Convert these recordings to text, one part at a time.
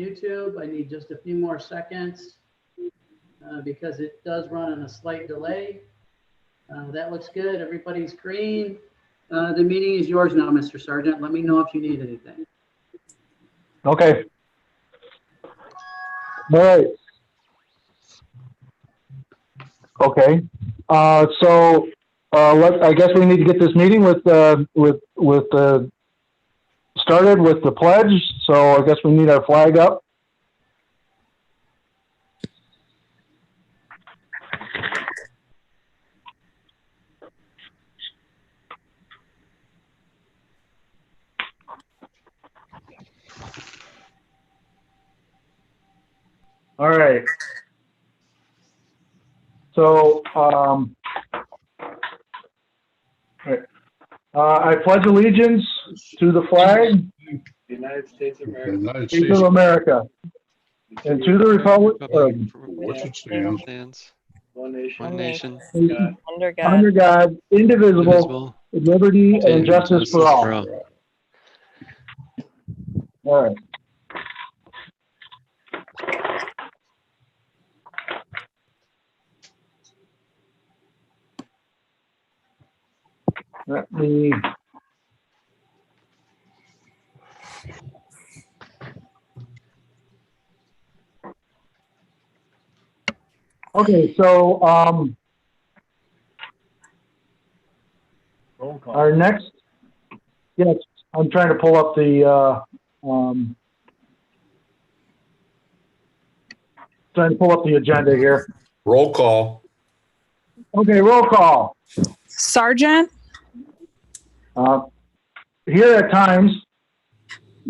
YouTube. I need just a few more seconds because it does run on a slight delay. That looks good. Everybody's green. The meeting is yours now, Mr. Sargent. Let me know if you need anything. Okay. All right. Okay. So I guess we need to get this meeting started with the pledge. So I guess we need our flag up. All right. So, I pledge allegiance to the flag, United States of America, United States States of America, and to the republic, which it stands, one nation, One nation, God. under God, under God, indivisible, with liberty and justice for all. All right. Let me. Okay, so Roll call. our next, yes, I'm trying to pull up the agenda here. roll call. Okay, roll call. Sargent, Here at times,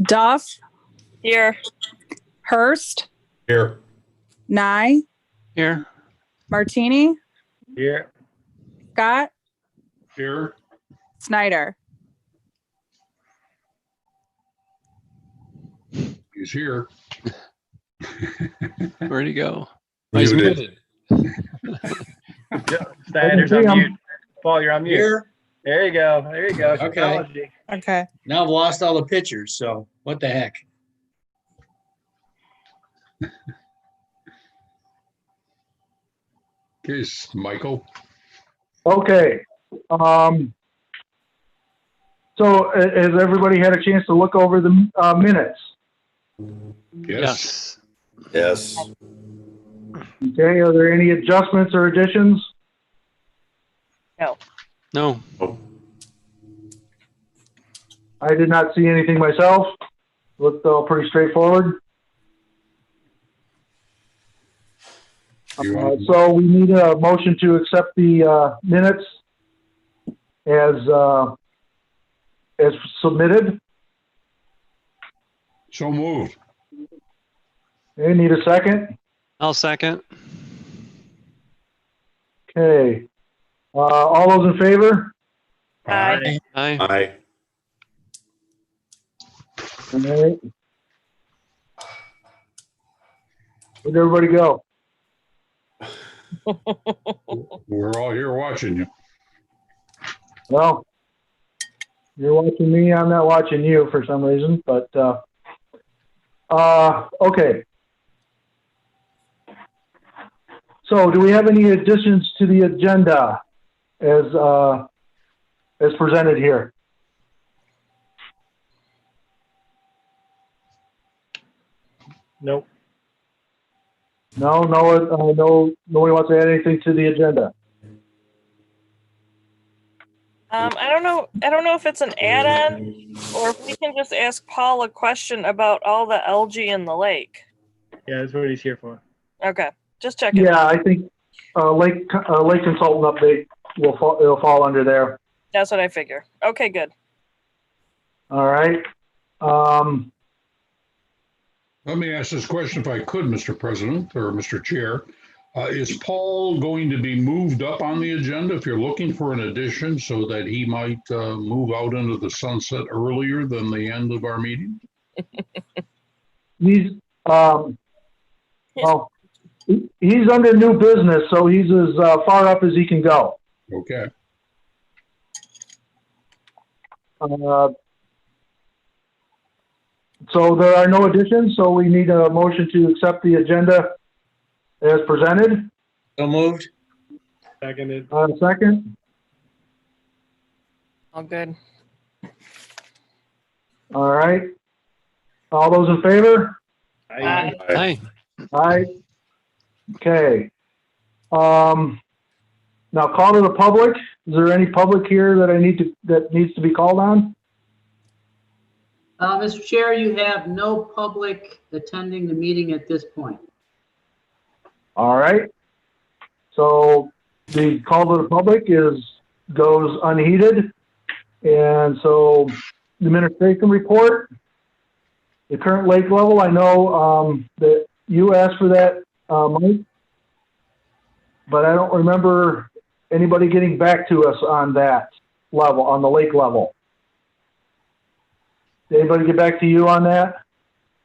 Duff, here, Hurst, Here. Nye, here, Martini, Here. Scott, Here. Snyder. He's here. where'd he go? Muted. Snyder's on mute. Paul, you're on mute. Here. There you go. There you go. Okay. Technology. Okay. Now I've lost all the pictures, so what the heck? Okay, Michael. okay. So has everybody had a chance to look over the minutes? Yes. Yes. Okay, are there any adjustments or additions? No, I did not see anything myself. Looked all pretty straightforward. So we need a motion to accept the minutes as submitted. So moved. Okay, need a second? I'll second. Okay. All those in favor? Aye. Aye. All right. Where'd everybody go? We're all here watching you. Well, you're watching me, I'm not watching you for some reason, but, okay. So do we have any additions to the agenda as presented here? Nope. No, nobody wants to add anything to the agenda. I don't know if it's an add-on or if we can just ask Paul a question about all the algae in the lake. Yeah, that's what he's here for. Okay, just checking. Yeah, I think lake consultant update it'll fall under there. That's what I figure. Okay, good. All right. Let me ask this question if I could, Mr. President or Mr. Chair. Is Paul going to be moved up on the agenda if you're looking for an addition so that he might move out into the sunset earlier than the end of our meeting? He's well, he's under new business, so he's as far up as he can go. Okay. So there are no additions, so we need a motion to accept the agenda as presented. So moved. Seconded. Second, All good. all right. All those in favor? Aye. Hi. Aye. Okay. Now call to the public. Is there any public here that needs to be called on? Mr. Chair, you have no public attending the meeting at this point. All right. So the call to the public goes unheeded. And so the administration report, the current lake level, I know that you asked for that, Mike, but I don't remember anybody getting back to us on that level, on the lake level. Did anybody get back to you on that?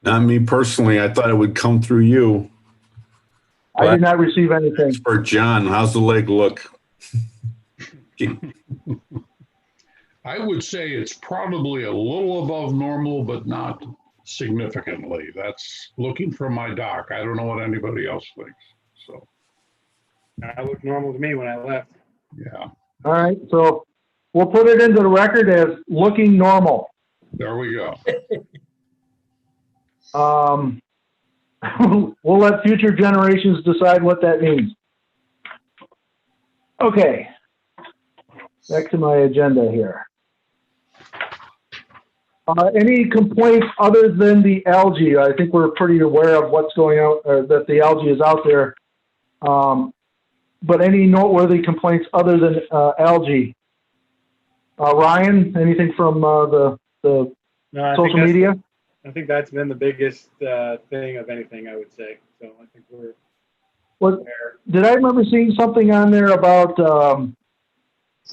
Not me personally. I thought it would come through you. I did not receive anything. For John, how's the leg look? I would say it's probably a little above normal, but not significantly. That's looking from my dock. I don't know what anybody else thinks. So, That looked normal to me when I left. yeah, All right, so we'll put it into the record as looking normal. there we go. We'll let future generations decide what that means. Okay. Back to my agenda here. Any complaints other than the algae? I think we're pretty aware of what's going on, that the algae is out there. But any noteworthy complaints other than algae? Ryan, anything from the No, I think social that's- media? I think that's been the biggest thing of anything, I would say. So I think we're What, there. did I remember seeing something on there about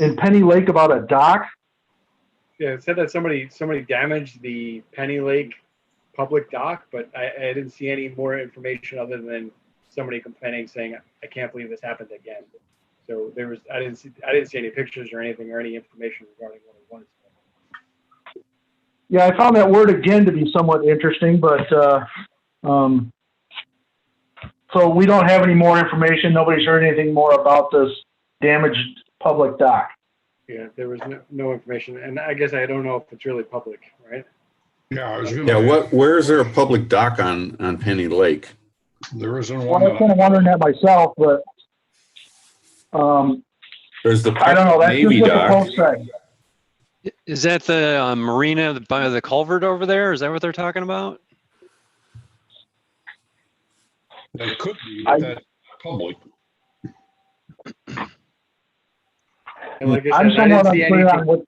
in Penny Lake about a dock? Yeah, it said that somebody damaged the Penny Lake public dock, but I didn't see any more information other than somebody complaining saying, "I can't believe this happened again." So I didn't see any pictures or anything or any information regarding what it was. Yeah, I found that word again to be somewhat interesting, but so we don't have any more information. Nobody's heard anything more about this damaged public dock. Yeah, there was no information, and I guess I don't know if it's really public, right? Yeah, I was Yeah, gonna. where is there a public dock on Penny Lake? There isn't Well, one. I was kind of wondering that myself, but There's the I don't know. That's just Navy what the dock. post said. Is that the marina by the culvert over there? Is that what they're talking about? That could be, but that's public. And like I I'm said, I somewhat didn't see unclear on anything. what.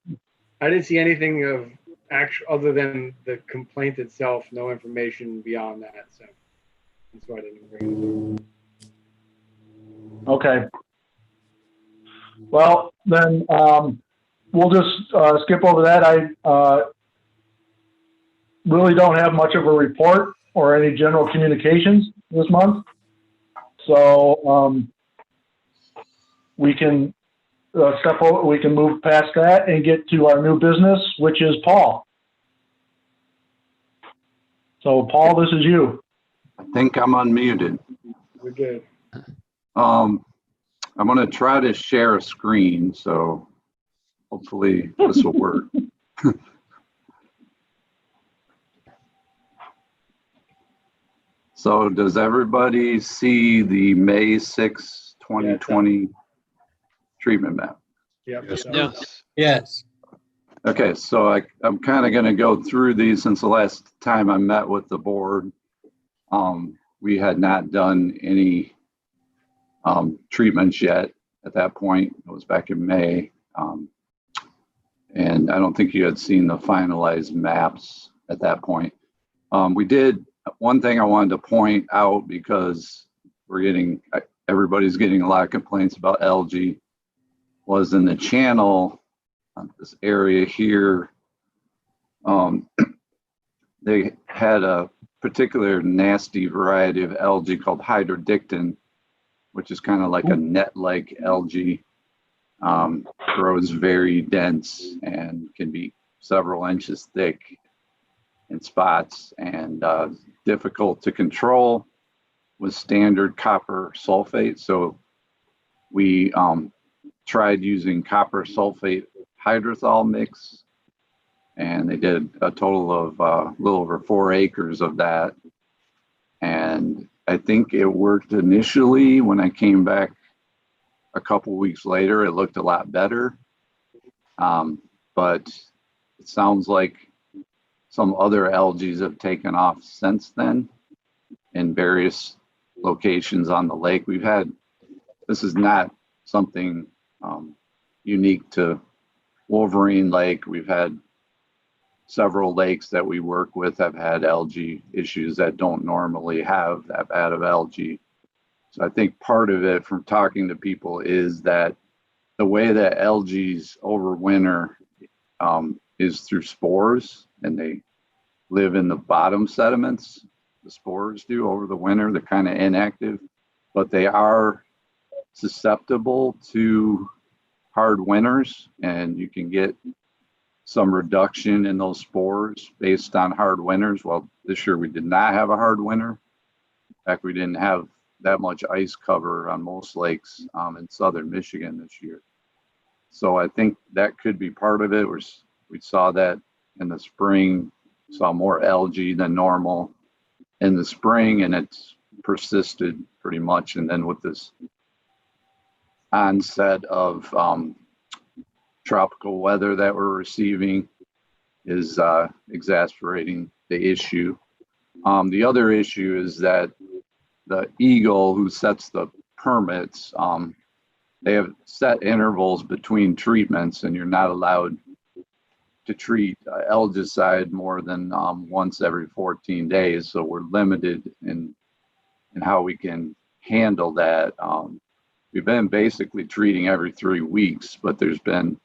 I didn't see anything of actual other than the complaint itself. No information beyond that. So that's why I didn't bring it. Okay. Well, then we'll just skip over that. I really don't have much of a report or any general communications this month. So we can step over, we can move past that and get to our new business, which is Paul. So Paul, this is you. I think I'm unmuted. We're good. I'm going to try to share a screen, so hopefully this will work. So does everybody see the May 6, 2020 treatment map? Yep. Yes. so- Yes. Yes. Okay, so I'm kind of going to go through these since the last time I met with the board. We had not done any treatments yet at that point. It was back in May. And I don't think you had seen the finalized maps at that point. We did, one thing I wanted to point out because everybody's getting a lot of complaints about algae, was in the channel, this area here, they had a particular nasty variety of algae called hydrodictin, which is kind of like a net-like algae. Grows very dense and can be several inches thick. in spots, and difficult to control with standard copper sulfate. So we tried using copper sulfate hydrothol mix, and they did a total of a little over 4 acres of that. And I think it worked initially. When I came back a couple weeks later, it looked a lot better. But it sounds like some other algae have taken off since then in various locations on the lake. This is not something unique to Wolverine Lake. We've had several lakes that we work with have had algae issues that don't normally have that bad of algae. So I think part of it from talking to people is that the way that algae overwinter is through spores, and they live in the bottom sediments. The spores do over the winter. They're kind of inactive, but they are susceptible to hard winters, and you can get some reduction in those spores based on hard winters. Well, this year we did not have a hard winter. In fact, we didn't have that much ice cover on most lakes in southern Michigan this year. So I think that could be part of it. We saw that in the spring, saw more algae than normal in the spring, and it's persisted pretty much. And then with this onset of tropical weather that we're receiving is exacerbating the issue. The other issue is that the Eagle, who sets the permits, they have set intervals between treatments, and you're not allowed to treat algicide more than once every 14 days. So we're limited in how we can handle that. We've been basically treating every 3 weeks, but there's been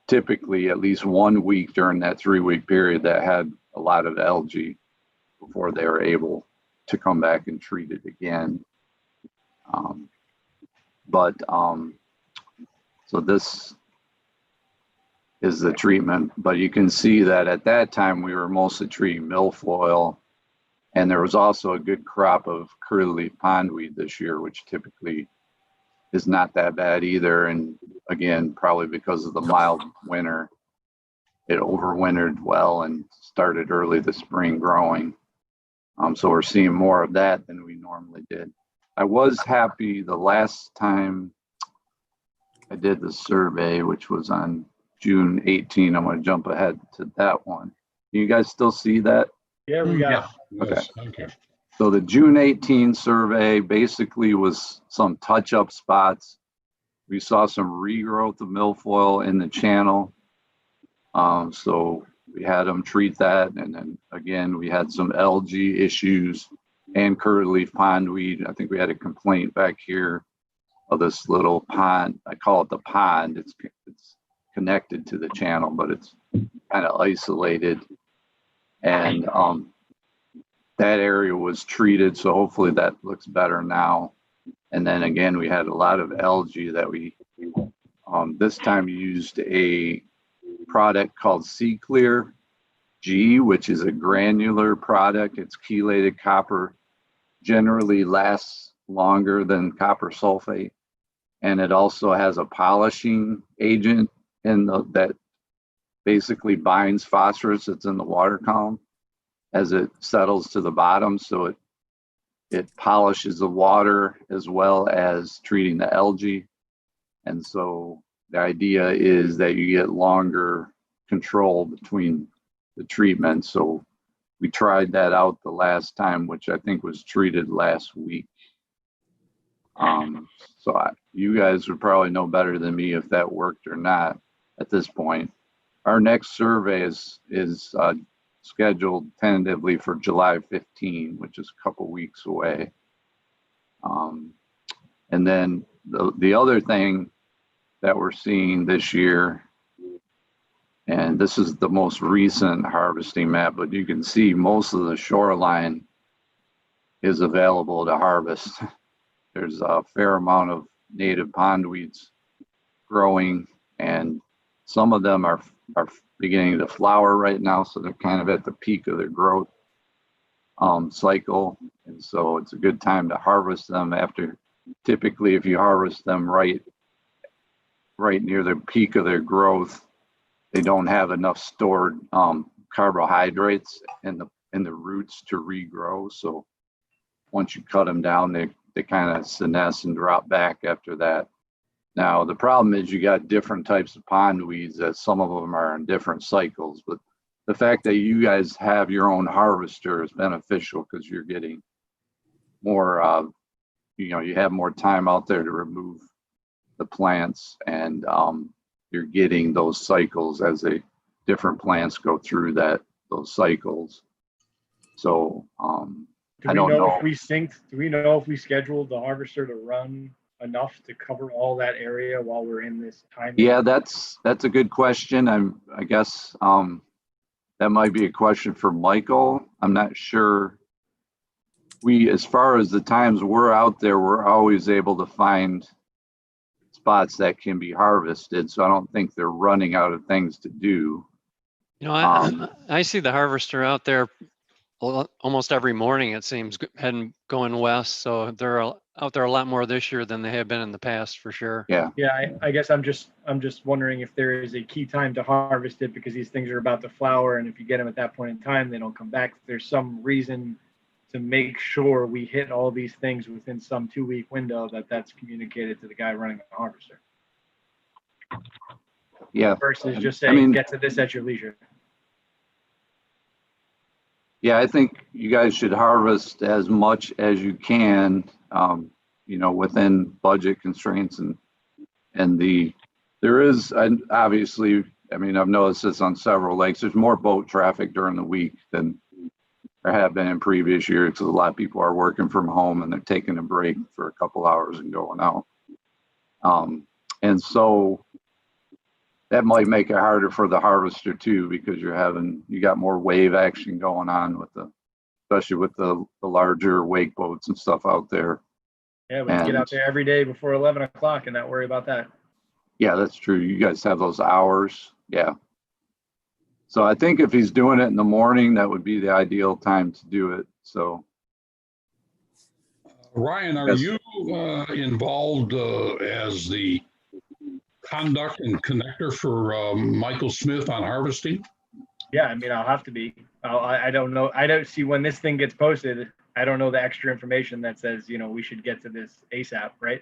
typically at least 1 week during that 3-week period that had a lot of algae before they were able to come back and treat it again. So this is the treatment, but you can see that at that time we were mostly treating milfoil, and there was also a good crop of curly leaf pondweed this year, which typically is not that bad either. And again, probably because of the mild winter, it overwintered well and started early this spring growing. So we're seeing more of that than we normally did. I was happy the last time I did the survey, which was on June 18. I'm going to jump ahead to that one. Can you guys still see that? Yeah, we got it. Okay. Yes, thank you. So the June 18 survey basically was some touch-up spots. We saw some regrowth of milfoil in the channel. So we had them treat that. And then again, we had some algae issues and curly leaf pondweed. I think we had a complaint back here of this little pond. I call it the pond. It's connected to the channel, but it's kind of isolated. And that area was treated, so hopefully that looks better now. And then again, we had a lot of algae that we this time used a product called Sea Clear G, which is a granular product. It's chelated copper, generally lasts longer than copper sulfate, and it also has a polishing agent that basically binds phosphorus that's in the water column as it settles to the bottom. So it polishes the water as well as treating the algae. And so the idea is that you get longer control between the treatments. So we tried that out the last time, which I think was treated last week. You guys would probably know better than me if that worked or not at this point. Our next survey is scheduled tentatively for July 15, which is a couple weeks away. And then the other thing that we're seeing this year, and this is the most recent harvesting map, but you can see most of the shoreline is available to harvest. There's a fair amount of native pondweeds growing, and some of them are are beginning to flower right now, so they're kind of at the peak of their growth cycle, and so it's a good time to harvest them. After, typically, if you harvest them right near the peak of their growth, they don't have enough stored carbohydrates in the roots to regrow. So once you cut them down, they kind of senesce and drop back after that. Now, the problem is you got different types of pond weeds, that some of them are in different cycles, but the fact that you guys have your own harvester is beneficial because you're getting more, you have more time out there to remove the plants, and you're getting those cycles as different plants go through those cycles. So Do I we don't know know. if we synced? Do we know if we scheduled the harvester to run enough to cover all that area while we're in this time? Yeah, that's a good question. I guess that might be a question for Michael. I'm not sure. As far as the times we're out there, we're always able to find spots that can be harvested. So I don't think they're running out of things to do. You know, I see the harvester out there almost every morning, it seems, going west. So they're out there a lot more this year than they have been in the past, for sure. Yeah. Yeah, I guess I'm just wondering if there is a key time to harvest it, because these things are about to flower, and if you get them at that point in time, they don't come back. There's some reason to make sure we hit all these things within some 2-week window, that's communicated to the guy running the harvester. Yeah. Versus just saying, get to this at your leisure. Yeah, I think you guys should harvest as much as you can, within budget constraints, and there is, obviously, I've noticed this on several lakes. There's more boat traffic during the week than there have been in previous years, because a lot of people are working from home and they're taking a break for a couple hours and going out. And so that might make it harder for the harvester too, because you got more wave action going on especially with the larger wake boats and stuff out there. Yeah, we can get out there every day before 11 o'clock and not worry about that. Yeah, that's true. You guys have those hours. Yeah. So I think if he's doing it in the morning, that would be the ideal time to do it. So. Ryan, are you involved as the conduct and connector for Michael Smith on harvesting? Yeah, I'll have to be. I don't know. I don't see when this thing gets posted. I don't know the extra information that says, we should get to this ASAP, right?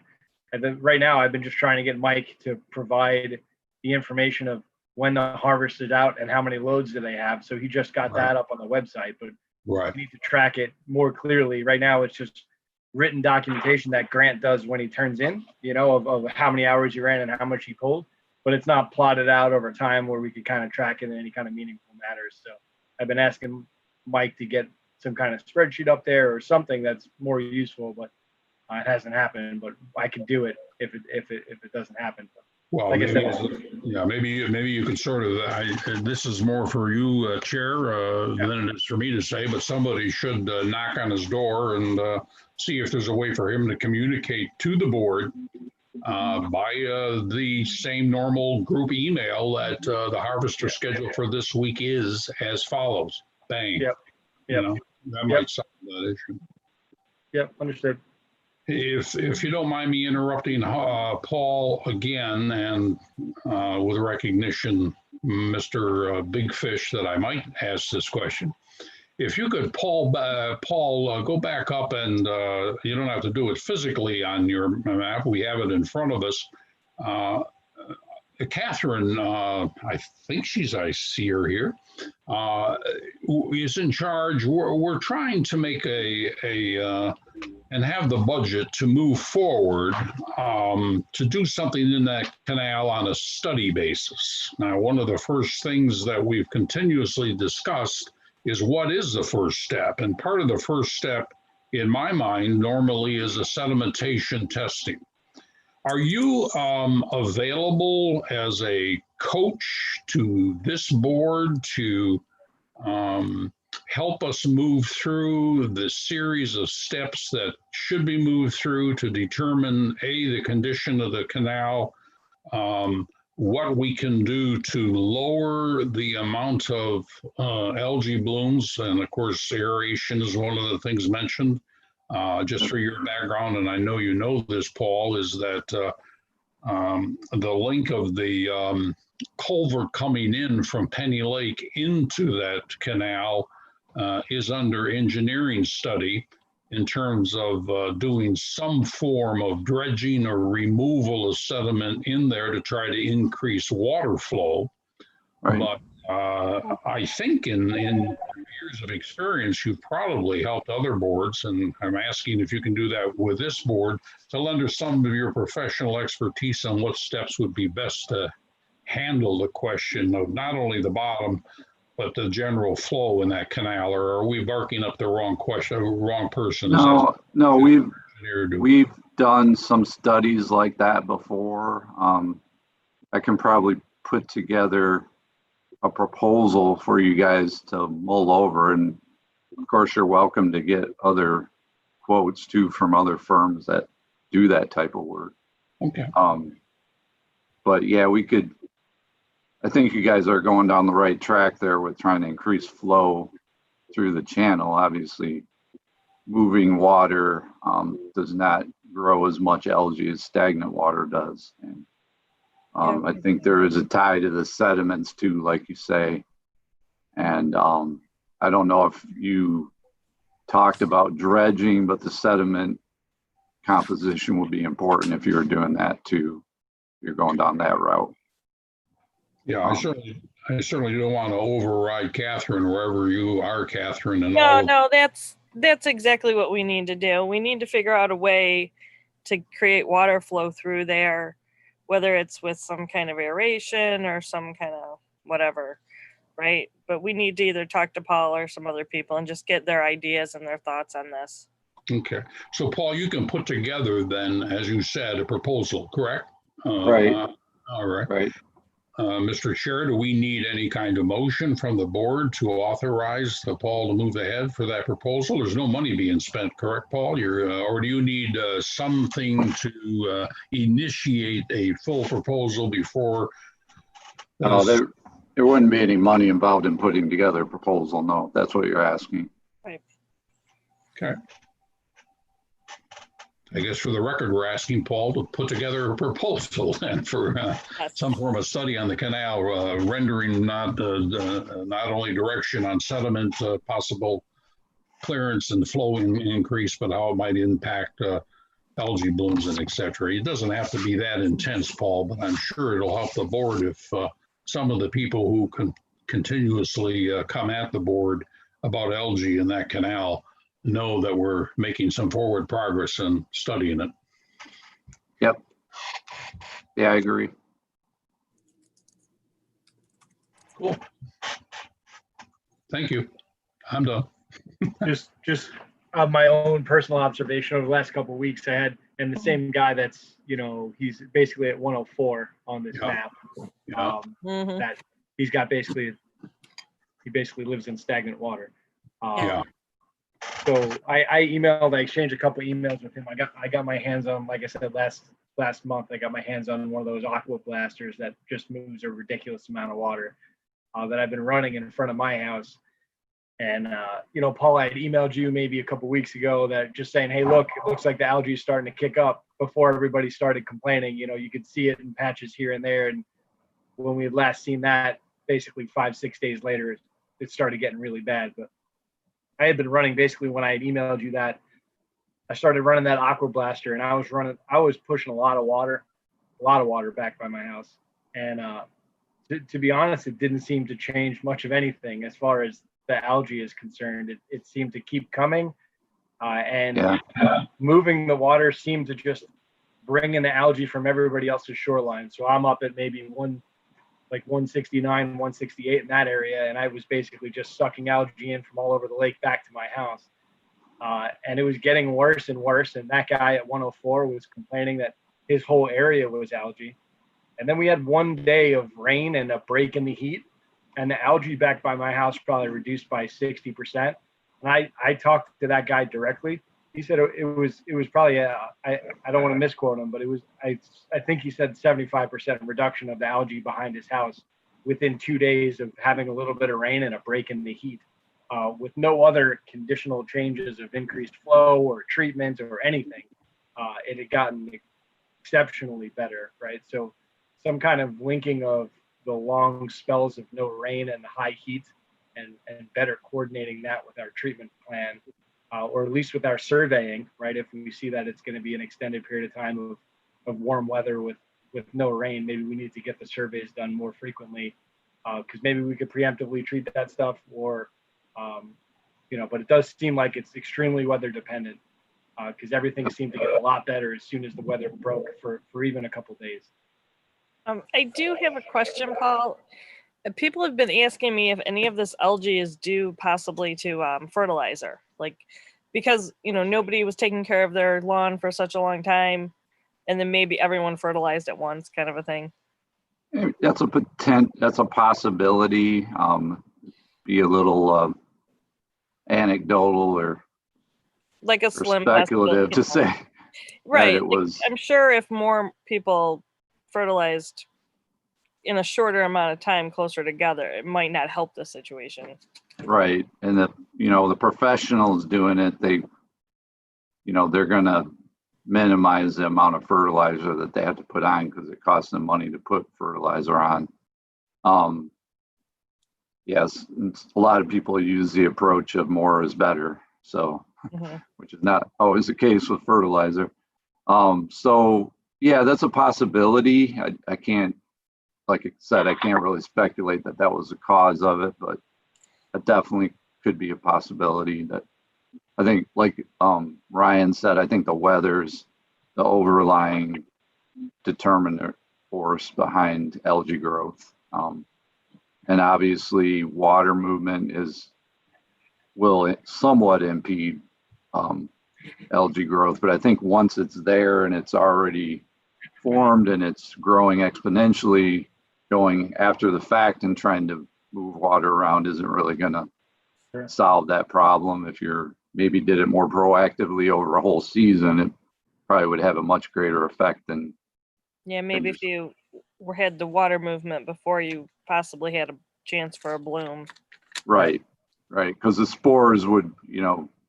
And then right now, I've been just trying to get Mike to provide the information of when the harvest is out and how many loads do they have. So he just got that up on the website, but we need to track it more clearly. Right now, it's just written documentation that Grant does when he turns in, of how many hours he ran and how much he pulled, but it's not plotted out over time where we could kind of track it in any kind of meaningful matters. So I've been asking Mike to get some kind of spreadsheet up there or something that's more useful, but it hasn't happened. But I can do it if it doesn't happen. Well, like maybe you could sort of. This is more for you, Chair, than it is for me to say. But somebody should knock on his door and see if there's a way for him to communicate to the board by the same normal group email that the harvester schedule for this week is as follows. Bang. Yep. That might solve that issue. Yep. Understood. If you don't mind me interrupting Paul again, and with recognition, Mr. Big Fish, that I might ask this question. If you could, Paul, go back up, and you don't have to do it physically on your map. We have it in front of us. Catherine, I think I see her here, is in charge. We're trying to make and have the budget to move forward to do something in that canal on a study basis. Now, one of the first things that we've continuously discussed is what is the first step. And part of the first step, in my mind, normally is a sedimentation testing. Are you available as a coach to this board to help us move through the series of steps that should be moved through to determine the condition of the canal, what we can do to lower the amount of algae blooms. And of course, aeration is one of the things mentioned. Just for your background, and I know you know this, Paul, is that the link of the culvert coming in from Penny Lake into that canal is under engineering study in terms of doing some form of dredging or removal of sediment in there to try to increase water flow. Right. But I think in years of experience, you've probably helped other boards, and I'm asking if you can do that with this board to lend us some of your professional expertise on what steps would be best to handle the question of not only the bottom, but the general flow in that canal. Or are we barking up the wrong question, wrong person? No, we've done some studies like that before. I can probably put together a proposal for you guys to mull over, and of course you're welcome to get other quotes too from other firms that do that type of work. Okay. But yeah, I think you guys are going down the right track there with trying to increase flow through the channel. Obviously, moving water does not grow as much algae as stagnant water does. And I think there is a tie to the sediments too, like you say. And I don't know if you talked about dredging, but the sediment composition would be important if you were doing that too. You're going down that route. Yeah, I certainly don't want to override Catherine wherever you are, Catherine. And No, that's exactly what we need to do. We need to figure out a way to create water flow through there, whether it's with some kind of aeration or some kind of whatever, right? But we need to either talk to Paul or some other people and just get their ideas and their thoughts on this. Okay. So, Paul, you can put together then, as you said, a proposal, correct? Right. All right. Right. Mr. Chair, do we need any kind of motion from the board to authorize Paul to move ahead for that proposal? There's no money being spent, correct, Paul? Or do you need something to initiate a full proposal before? No, there wouldn't be any money involved in putting together a proposal. No, that's what you're asking. Right. Okay. I guess for the record, we're asking Paul to put together a proposal and for some form of study on the canal, rendering not only direction on sediment, possible clearance and flow increase, but how it might impact algae blooms and et cetera. It doesn't have to be that intense, Paul, but I'm sure it'll help the board if some of the people who can continuously come at the board about algae in that canal know that we're making some forward progress in studying it. Yep. Yeah, I agree. Cool. Thank you. I'm done. just my own personal observation over the last couple of weeks, I had, and the same guy that's, he's basically at 104 on this map. Yeah. That he's got he basically lives in stagnant water. Yeah. So I exchanged a couple emails with him. I got my hands on, like I said, last month, I got my hands on one of those aqua blasters that just moves a ridiculous amount of water that I've been running in front of my house. And, Paul, I had emailed you maybe a couple weeks ago that just saying, hey, look, it looks like the algae is starting to kick up before everybody started complaining. You could see it in patches here and there. And when we had last seen that, basically 5-6 days later, it started getting really bad. But I had been running, basically when I had emailed you that, I started running that aqua blaster, and I was pushing a lot of water back by my house. And to be honest, it didn't seem to change much of anything as far as the algae is concerned. It seemed to keep coming, and moving the water seemed to just bring in the algae from everybody else's shoreline. So I'm up at maybe 169, 168 in that area, and I was basically just sucking algae in from all over the lake back to my house. And it was getting worse and worse, and that guy at 104 was complaining that his whole area was algae. And then we had one day of rain and a break in the heat, and the algae back by my house probably reduced by 60%. And I talked to that guy directly, He said it was probably I don't want to misquote him, but it was I think he said 75% reduction of the algae behind his house within 2 days of having a little bit of rain and a break in the heat, with no other conditional changes of increased flow or treatment or anything. It had gotten exceptionally better, right? So some kind of linking of the long spells of no rain and the high heat, and better coordinating that with our treatment plan. Or at least with our surveying, right? If we see that it's going to be an extended period of time of warm weather with no rain, maybe we need to get the surveys done more frequently, because maybe we could preemptively treat that stuff, or, but it does seem like it's extremely weather dependent, because everything seemed to get a lot better as soon as the weather broke for even a couple days. I do have a question, Paul. People have been asking me if any of this algae is due possibly to fertilizer, like because nobody was taking care of their lawn for such a long time, and then maybe everyone fertilized at once, kind of a thing. That's a possibility. Be a little anecdotal or like a slim speculative to say. Right. It was. I'm sure if more people fertilized in a shorter amount of time closer together, it might not help the situation. Right. And the professionals doing it, they're going to minimize the amount of fertilizer that they have to put on because it costs them money to put fertilizer on. Yes, a lot of people use the approach of more is better. So, which is not always the case with fertilizer. So yeah, that's a possibility. I can't, like I said, I can't really speculate that was the cause of it, but it definitely could be a possibility. That I think, like Ryan said, I think the weather's the overlying determinant force behind algae growth. And obviously water movement will somewhat impede algae growth, but I think once it's there and it's already formed and it's growing exponentially, going after the fact and trying to move water around isn't really going to solve that problem. If you're maybe did it more proactively over a whole season, it probably would have a much greater effect than. Yeah, maybe if you had the water movement before you possibly had a chance for a bloom. Right. Because the spores would,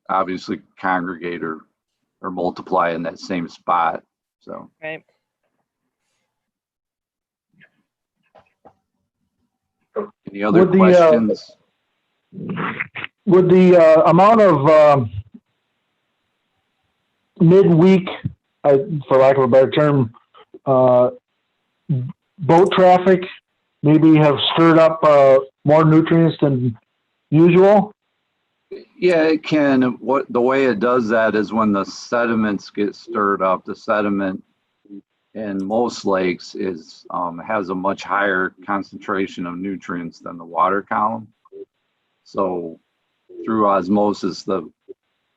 obviously congregate or multiply in that same spot. So. Right. Any other questions? Would the amount of midweek, for lack of a better term, boat traffic maybe have stirred up more nutrients than usual? Yeah, it can. The way it does that is when the sediments get stirred up. The sediment in most lakes has a much higher concentration of nutrients than the water column. So through osmosis,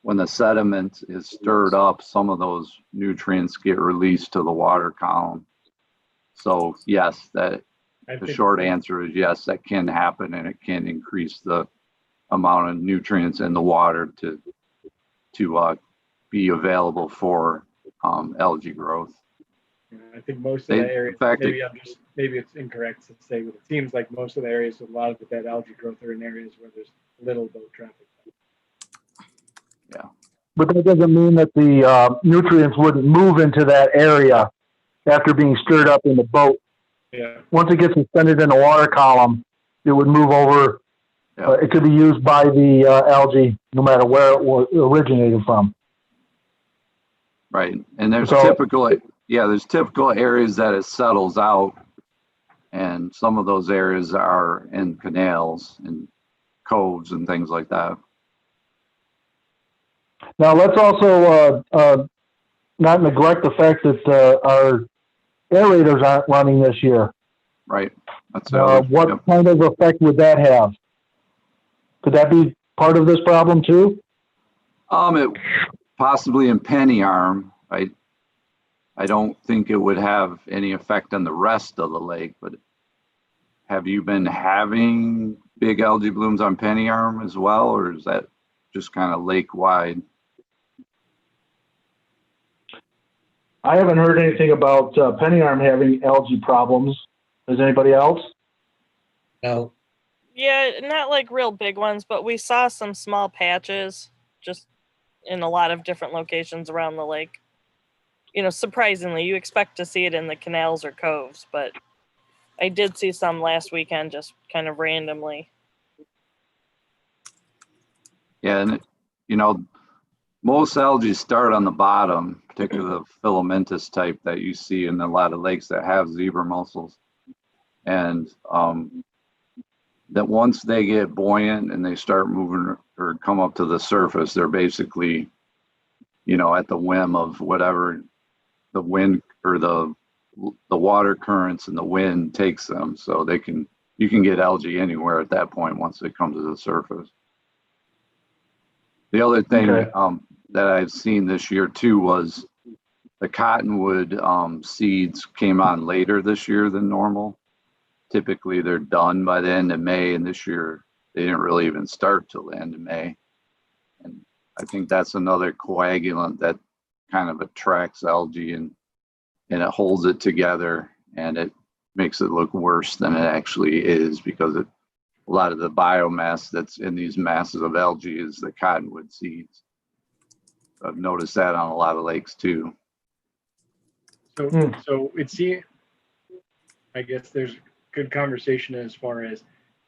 when the sediment is stirred up, some of those nutrients get released to the water column. So yes, the short answer is yes, that can happen, and it can increase the amount of nutrients in the water to be available for algae growth. I think most of the areas, maybe it's incorrect to say, but it seems like most of the areas with a lot of the bad algae growth are in areas where there's little boat traffic. Yeah. But that doesn't mean that the nutrients wouldn't move into that area after being stirred up in the boat. Yeah. Once it gets suspended in the water column, it would move over. Yeah. It could be used by the algae no matter where it originated from. Right. And there's typical areas that it settles out, and some of those areas are in canals and coves and things like that. Now let's also not neglect the fact that our aerators aren't running this year. Right. That's what kind of effect would that have? Could that be part of this problem too? It possibly in Penny Arm. I don't think it would have any effect on the rest of the lake, but have you been having big algae blooms on Penny Arm as well, or is that just kind of lake wide? I haven't heard anything about Penny Arm having algae problems. Does anybody else? No. Yeah, not like real big ones, but we saw some small patches just in a lot of different locations around the lake. You know, surprisingly, you expect to see it in the canals or coves, but I did see some last weekend just kind of randomly. Yeah, and you know, most algae start on the bottom, particularly the filamentous type that you see in a lot of lakes that have zebra mussels. And that once they get buoyant and they start moving or come up to the surface, they're basically, you know, at the whim of whatever the wind or the water currents and the wind takes them. So you can get algae anywhere at that point once they come to the surface. The other thing that I've seen this year too was the cottonwood seeds came on later this year than normal. Typically they're done by the end of May, and this year they didn't really even start till the end of May. And I think that's another coagulant that kind of attracts algae and it holds it together, and it makes it look worse than it actually is, because a lot of the biomass that's in these masses of algae is the cottonwood seeds. I've noticed that on a lot of lakes too. So it seems, I guess there's good conversation as far as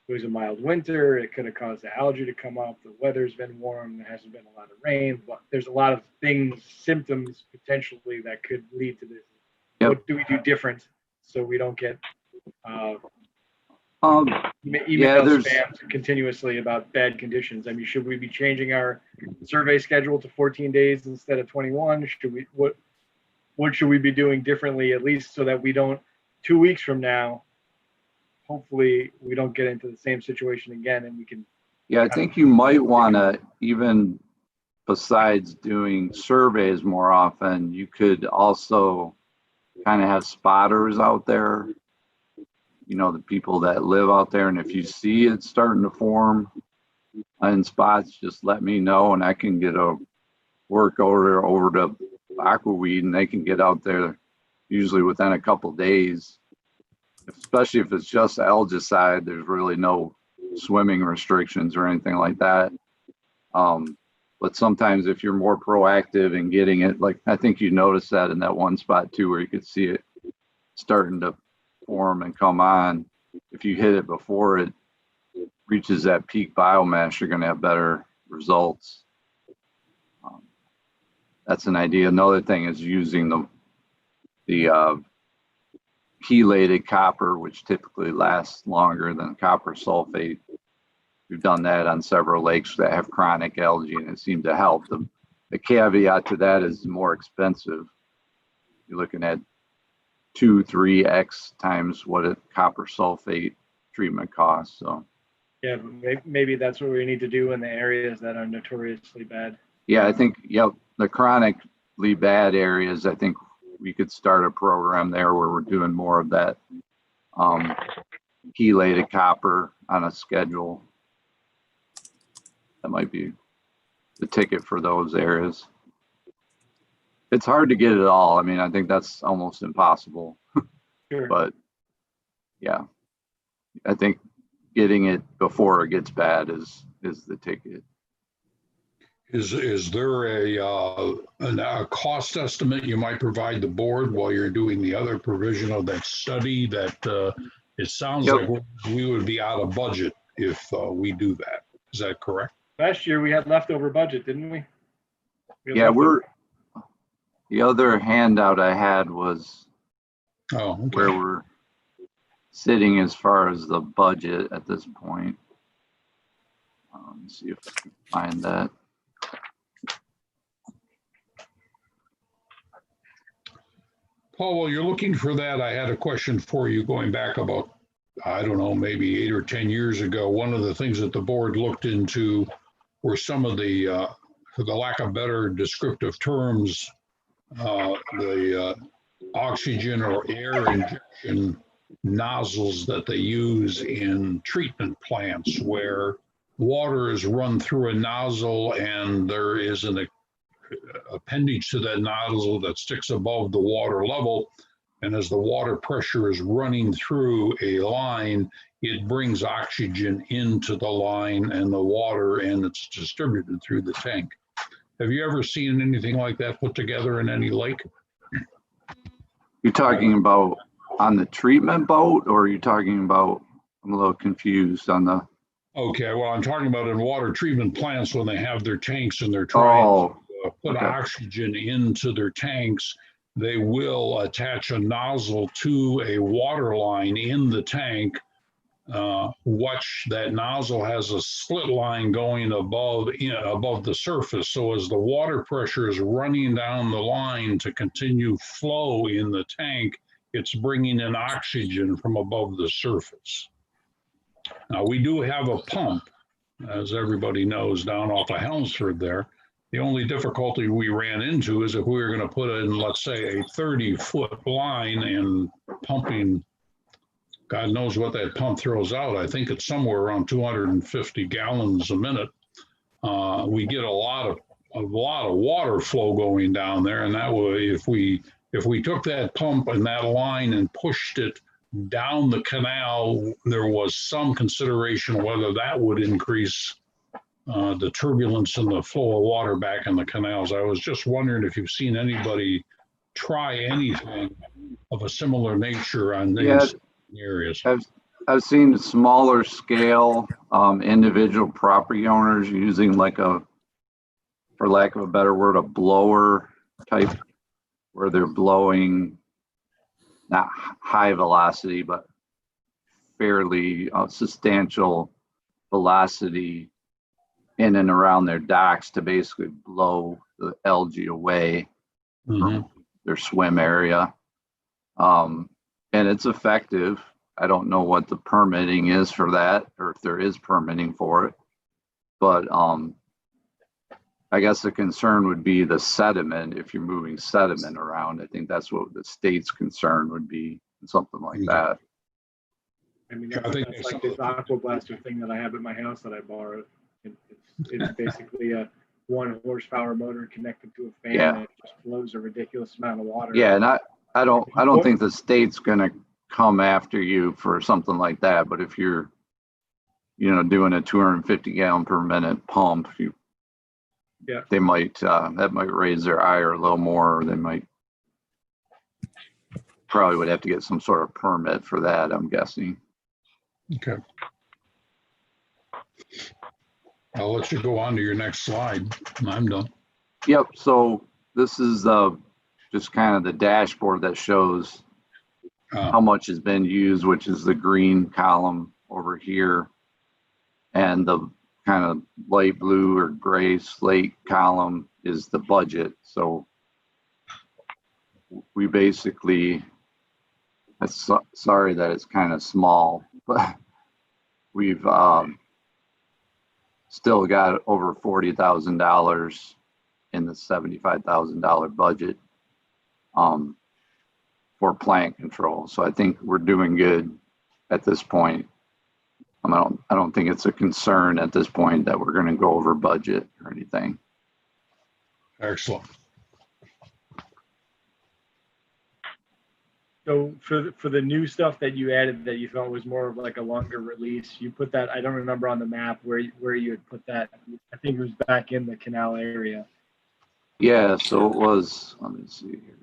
it was a mild winter, it could have caused the algae to come up, the weather's been warm, there hasn't been a lot of rain, but there's a lot of things, symptoms potentially that could lead to this. Yep. What do we do different so we don't get Yeah, there's spams continuously about bad conditions? I mean, should we be changing our survey schedule to 14 days instead of 21? Should we, what should we be doing differently, at least so that we don't, 2 weeks from now, hopefully we don't get into the same situation again, and we can. Yeah, I think you might want to, even besides doing surveys more often, you could also kind of have spotters out there, you know, the people that live out there. And if you see it starting to form in spots, just let me know, and I can get a work order over to Aquaweed, and they can get out there usually within a couple days. Especially if it's just algicide, there's really no swimming restrictions or anything like that. But sometimes if you're more proactive in getting it, like I think you noticed that in that one spot too, where you could see it starting to form and come on. If you hit it before it reaches that peak biomass, you're going to have better results. That's an idea. Another thing is using the chelated copper, which typically lasts longer than copper sulfate. We've done that on several lakes that have chronic algae, and it seemed to help them. The caveat to that is more expensive. You're looking at 2-3x times what a copper sulfate treatment costs. So Yeah, maybe that's what we need to do in the areas that are notoriously bad. yeah, I think, yep, the chronically bad areas, I think we could start a program there where we're doing more of that chelated copper on a schedule. That might be the ticket for those areas. It's hard to get it all. I mean, I think that's almost impossible. Sure. But yeah, I think getting it before it gets bad is the ticket. Is there a cost estimate you might provide the board while you're doing the other provision of that study? That it sounds Yep. like we would be out of budget if we do that. Is that correct? Last year we had leftover budget, didn't we? Yeah, the other handout I had was where we're sitting as far as the budget at this point. Let's see if I can find that. Paul, while you're looking for that, I had a question for you going back about, I don't know, maybe 8 or 10 years ago. One of the things that the board looked into were some of the, for the lack of better descriptive terms, the oxygen or air injection nozzles that they use in treatment plants, where water is run through a nozzle and there is appendage to that nozzle that sticks above the water level. And as the water pressure is running through a line, it brings oxygen into the line and the water, and it's distributed through the tank. Have you ever seen anything like that put together in any lake? You're talking about on the treatment boat, or are you talking about, I'm a little confused on the, Okay, well, I'm talking about in water treatment plants when they have their tanks and they're trying to put okay. oxygen into their tanks, they will attach a nozzle to a water line in the tank. Watch that nozzle has a split line going above the surface. So as the water pressure is running down the line to continue flow in the tank, it's bringing in oxygen from above the surface. Now, we do have a pump, as everybody knows, down off of Helmsford there. The only difficulty we ran into is if we were going to put in, let's say, a 30-foot line and pumping, God knows what that pump throws out. I think it's somewhere around 250 gallons a minute. We get a lot of water flow going down there, and that way, if we took that pump and that line and pushed it down the canal, there was some consideration whether that would increase the turbulence and the flow of water back in the canals. I was just wondering if you've seen anybody try anything of a similar nature on these areas. I've seen smaller scale individual property owners using like a, for lack of a better word, a blower type, where they're blowing not high velocity, but fairly substantial velocity in and around their docks to basically blow the algae away from their swim area. And it's effective. I don't know what the permitting is for that, or if there is permitting for it, but I guess the concern would be the sediment. If you're moving sediment around, I think that's what the state's concern would be, something like that. I mean, that's like this aqua blaster thing that I have at my house that I borrowed. It's basically a 1 horsepower motor connected to a fan that just flows a ridiculous amount of water. Yeah, and I don't think the state's gonna come after you for something like that. But if you're, doing a 250 gallon per minute pump, they might that might raise their ire a little more. Or they might probably would have to get some sort of permit for that, I'm guessing. Okay. I'll let you go on to your next slide. I'm done. Yep. So this is just kind of the dashboard that shows how much has been used, which is the green column over here, and the kind of light blue or gray slate column is the budget. So we basically, sorry that it's kind of small, but we've still got over $40,000 in the $75,000 budget for plant control. So I think we're doing good at this point. I don't think it's a concern at this point that we're going to go over budget or anything. Excellent. So for the new stuff that you added that you thought was more of like a longer release, you put that, I don't remember on the map where you had put that. I think it was back in the canal area. Yeah, so it was, let me see here.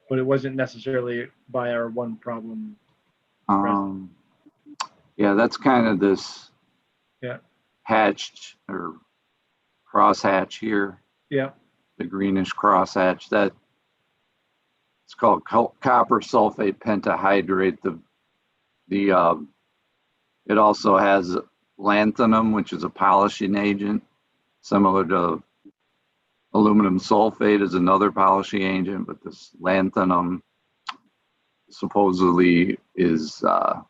But it wasn't necessarily by our one problem. Yeah, that's kind of this hatched or crosshatch here. Yeah. The greenish crosshatch. That it's called copper sulfate pentahydrate. It also has lanthanum, which is a polishing agent, similar to aluminum sulfate is another polishing agent, but this lanthanum supposedly is a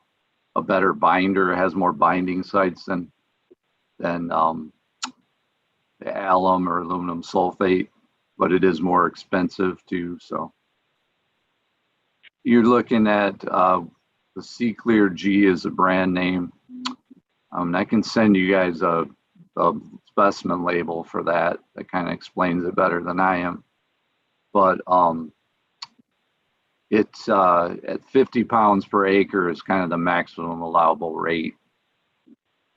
better binder. It has more binding sites than the alum or aluminum sulfate, but it is more expensive too. So you're looking at the C Clear G is a brand name. I can send you guys a specimen label for that. That kind of explains it better than I am. But it's at 50 pounds per acre is kind of the maximum allowable rate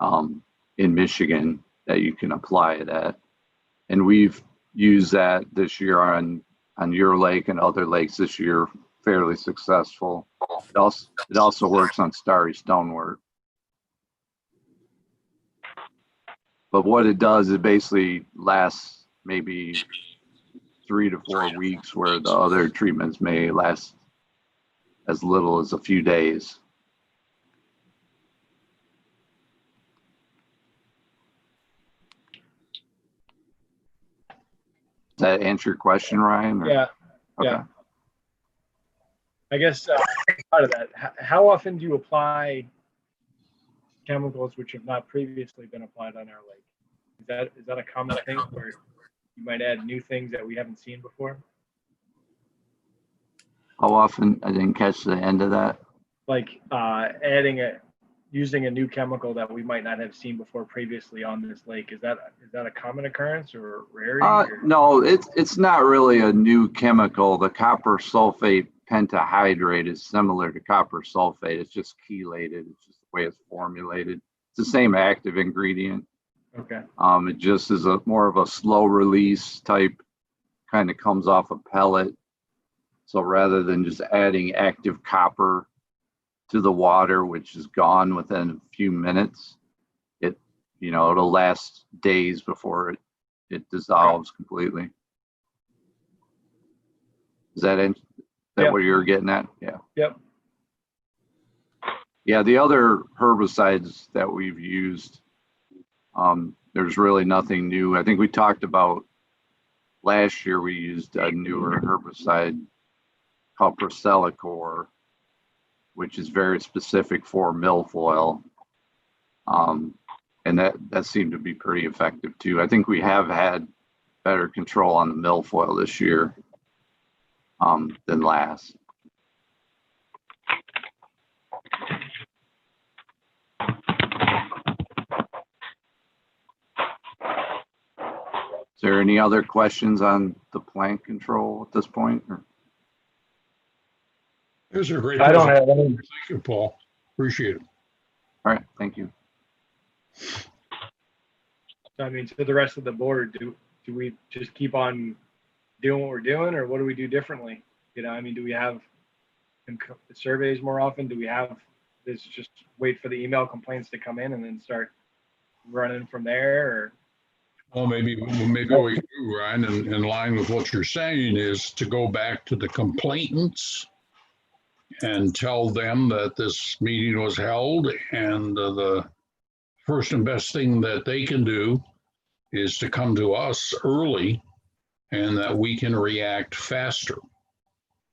in Michigan that you can apply it at. And we've used that this year on your lake and other lakes this year, fairly successful. It also works on starry stonework. But what it does, it basically lasts maybe 3 to 4 weeks, where the other treatments may last as little as a few days. Does that answer your question, Ryan? Or? Yeah. Okay. Yeah. I guess out of that, how often do you apply chemicals which have not previously been applied on our lake? Is that a common thing where you might add new things that we haven't seen before? How often? I didn't catch the end of that. Like using a new chemical that we might not have seen before previously on this lake. Is that a common occurrence or rarity? No, it's not really a new chemical. The copper sulfate pentahydrate is similar to copper sulfate. It's just chelated. It's just the way it's formulated. It's the same active ingredient. Okay. It just is more of a slow release type, kind of comes off a pellet. So rather than just adding active copper to the water, which is gone within a few minutes, it'll last days before it dissolves completely. Is that Yep. what you're getting at? Yeah. Yep. Yeah, the other herbicides that we've used, there's really nothing new. I think we talked about last year we used a newer herbicide called Procelicor, which is very specific for milfoil. And that seemed to be pretty effective too. I think we have had better control on the milfoil this year than last. Is there any other questions on the plant control at this point? Or? Those are great. I don't have any. Thank you, Paul. Appreciate it. All right, thank you. So, I mean, to the rest of the board, do we just keep on doing what we're doing, or what do we do differently? I mean, do we have surveys more often? Do we have this just wait for the email complaints to come in and then start running from there? Or Well, maybe what we do, Ryan, in line with what you're saying, is to go back to the complainants and tell them that this meeting was held, and the first and best thing that they can do is to come to us early, and that we can react faster.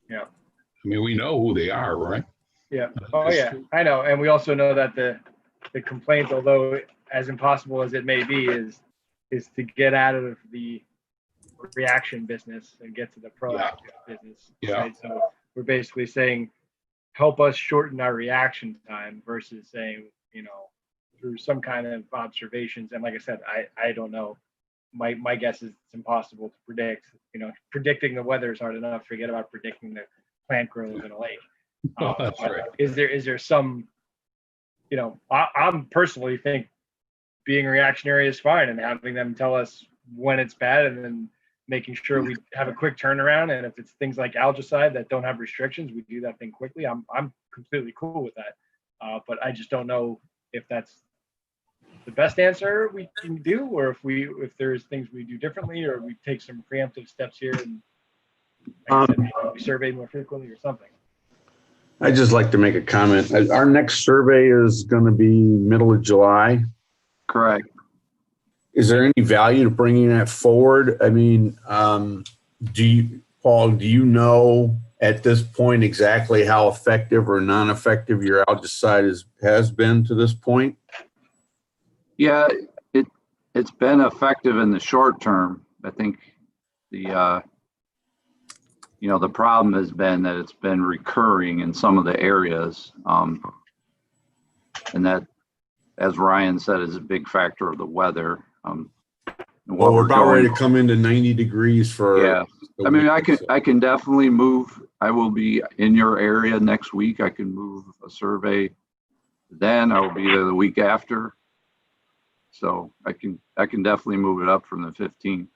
Yeah. I mean, we know who they are, right? Yeah. Oh, yeah. I know. And we also know that the complaint, although as impossible as it may be, is to get out of the reaction business and get to the proactive business. Yeah. Right? So we're basically saying, help us shorten our reaction time versus saying, through some kind of observations. And like I said, I don't know. My guess is it's impossible to predict. Predicting the weather is hard enough. Forget about predicting the plant growth in a lake. That's right. Is there some, I'm personally think being reactionary is fine, and having them tell us when it's bad, and then making sure we have a quick turnaround. And if it's things like algicide that don't have restrictions, we do that thing quickly. I'm completely cool with that. But I just don't know if that's the best answer we can do, or if there's things we do differently, or we take some preemptive steps here and like I said, we survey more frequently or something. I'd just like to make a comment. Our next survey is going to be middle of July. Correct. Is there any value to bringing that forward? I mean, Paul, do you know at this point exactly how effective or non-effective your algicide has been to this point? Yeah, it's been effective in the short term. I think the problem has been that it's been recurring in some of the areas, and that, as Ryan said, is a big factor of the weather. and Well, what we're we're about ready going. to come into 90 degrees for. Yeah. the I mean, week, so. I can definitely move. I will be in your area next week. I can move a survey. Then I will be there the week after. So I can definitely move it up from the 15th.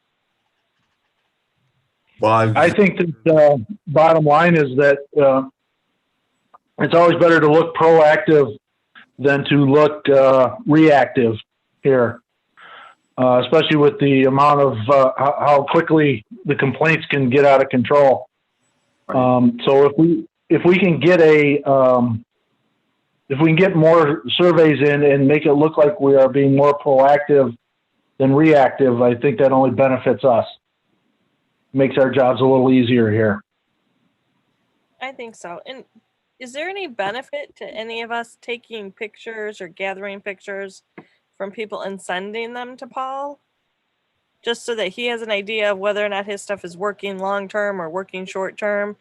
Well, I think that bottom line is that it's always better to look proactive than to look reactive here, especially with the amount of how quickly the complaints can get out of control. Right. So if we can get if we can get more surveys in and make it look like we are being more proactive than reactive, I think that only benefits us. Makes our jobs a little easier here. I think so. And is there any benefit to any of us taking pictures or gathering pictures from people and sending them to Paul? Just so that he has an idea of whether or not his stuff is working long term or working short term.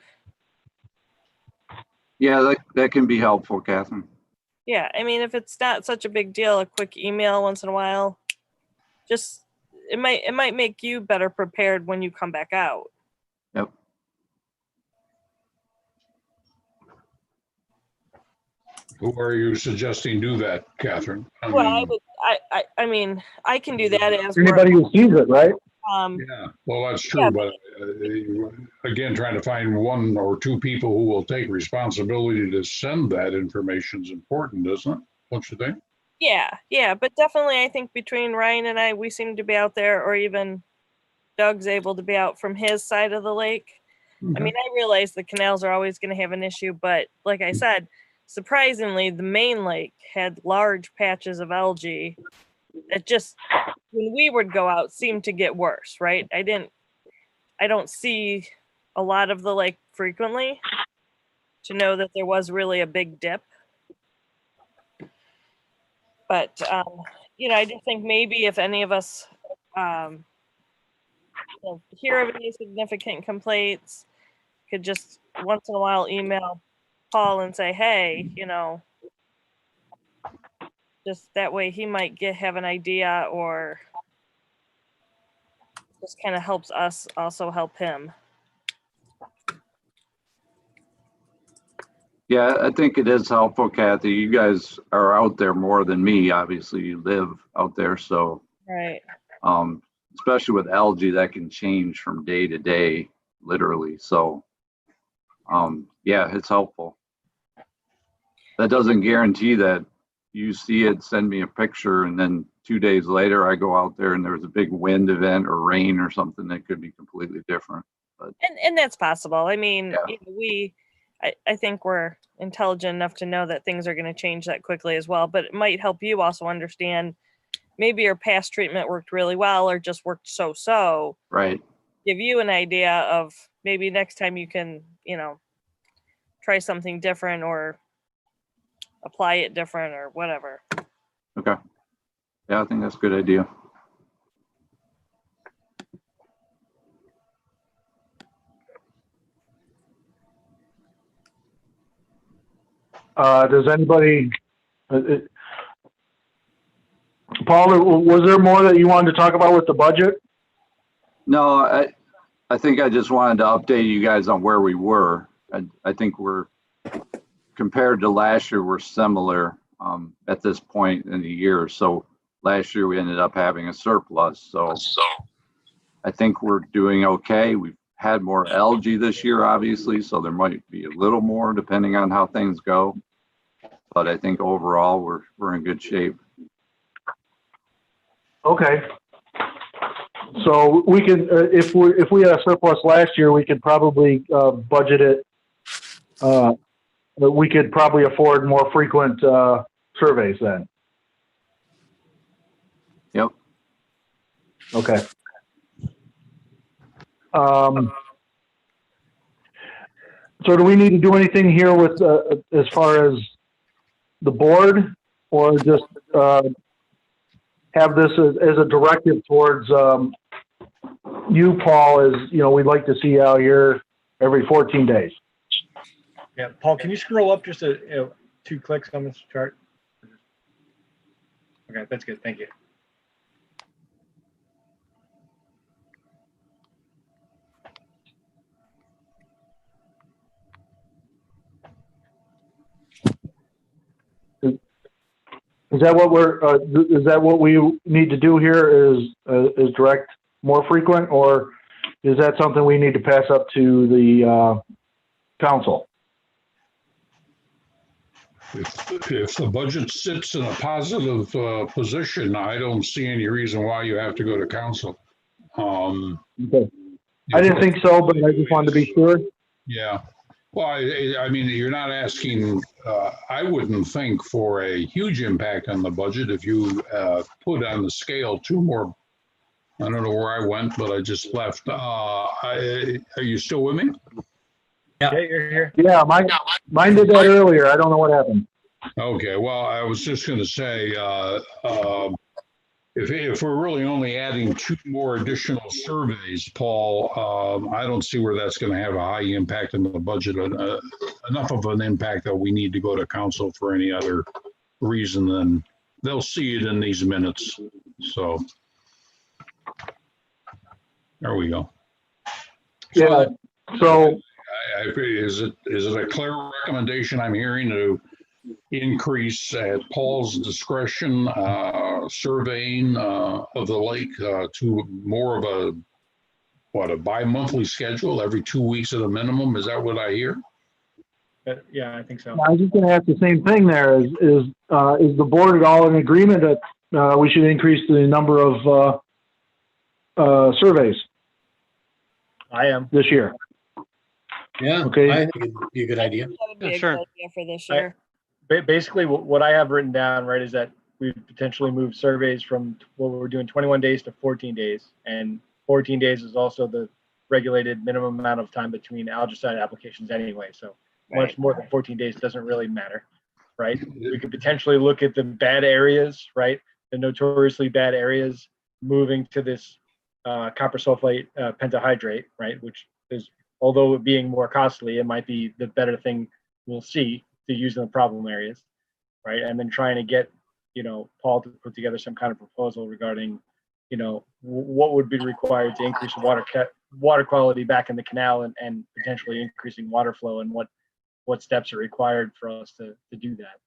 Yeah, that can be helpful, Catherine. Yeah, I mean, if it's not such a big deal, a quick email once in a while, just it might make you better prepared when you come back out. Yep. Who are you suggesting do that, Catherine? Well, I mean, I can do that as Anybody who sees it, right? Yeah, well, that's true, but again, trying to find one or two people who will take responsibility to send that information is important, isn't it? Don't you think? Yeah, but definitely I think between Ryan and I, we seem to be out there, or even Doug's able to be out from his side of the lake. I mean, I realize the canals are always going to have an issue, but like I said, surprisingly, the main lake had large patches of algae that just, when we would go out, seemed to get worse, right? I don't see a lot of the lake frequently to know that there was really a big dip. But, I just think maybe if any of us hear of any significant complaints, could just once in a while email Paul and say, hey, just that way he might have an idea, or just kind of helps us also help him. Yeah, I think it is helpful, Kathy. You guys are out there more than me. Obviously, you live out there, so Right. Especially with algae, that can change from day to day, literally. So, yeah, it's helpful. That doesn't guarantee that you see it, send me a picture, and then 2 days later I go out there and there's a big wind event or rain or something that could be completely different. But And that's possible. I mean, yeah. I think we're intelligent enough to know that things are going to change that quickly as well, but it might help you also understand maybe your past treatment worked really well or just worked so. Right. Give you an idea of maybe next time you can, try something different or apply it different or whatever. Okay. Yeah, I think that's a good idea. Does anybody, Paul, was there more that you wanted to talk about with the budget? No, I think I just wanted to update you guys on where we were. I think we're, compared to last year, we're similar at this point in the year. So last year we ended up having a surplus. So I think we're doing okay. We've had more algae this year, obviously, so there might be a little more depending on how things go. But I think overall we're in good shape. Okay. So we can, if we had a surplus last year, we could probably budget it. We could probably afford more frequent surveys then. Yep. Okay. So do we need to do anything here with as far as the board, or just have this as a directive towards you, Paul, as we'd like to see you out here every 14 days. Yeah, Paul, can you scroll up just 2 clicks on this chart? Okay, that's good. Thank you. Is that what is that what we need to do here is direct more frequent, or is that something we need to pass up to the council? If the budget sits in a positive position, I don't see any reason why you have to go to council. Okay. I didn't think so, but I just wanted to be sure. Yeah. Well, I mean, you're not asking, I wouldn't think for a huge impact on the budget if you put on the scale two more. I don't know where I went, but I just left. Are you still with me? Yeah, you're here. Yeah, mine did that earlier. I don't know what happened. Okay, well, I was just going to say, if we're really only adding two more additional surveys, Paul, I don't see where that's going to have a high impact on the budget, enough of an impact that we need to go to council for any other reason than they'll see it in these minutes. So there we go. Yeah. So Is it a clear recommendation I'm hearing to increase at Paul's discretion surveying of the lake to more of a bi-monthly schedule every 2 weeks at a minimum? Is that what I hear? Yeah, I think so. I was just going to ask the same thing there. Is the board at all in agreement that we should increase the number of surveys I am. this year? Yeah, Okay. I think it'd be a good idea. That would be Yeah, a sure. good idea for this year. Basically, what I have written down, right, is that we potentially move surveys from what we're doing 21 days to 14 days. And 14 days is also the regulated minimum amount of time between algicide applications anyway. So much more than 14 days doesn't really matter, right? We could potentially look at the bad areas, right? The notoriously bad areas moving to this copper sulfate pentahydrate, right? Which is, although it being more costly, it might be the better thing we'll see to use in the problem areas, right? And then trying to get, Paul to put together some kind of proposal regarding, what would be required to increase water quality back in the canal and potentially increasing water flow, and what steps are required for us to do that.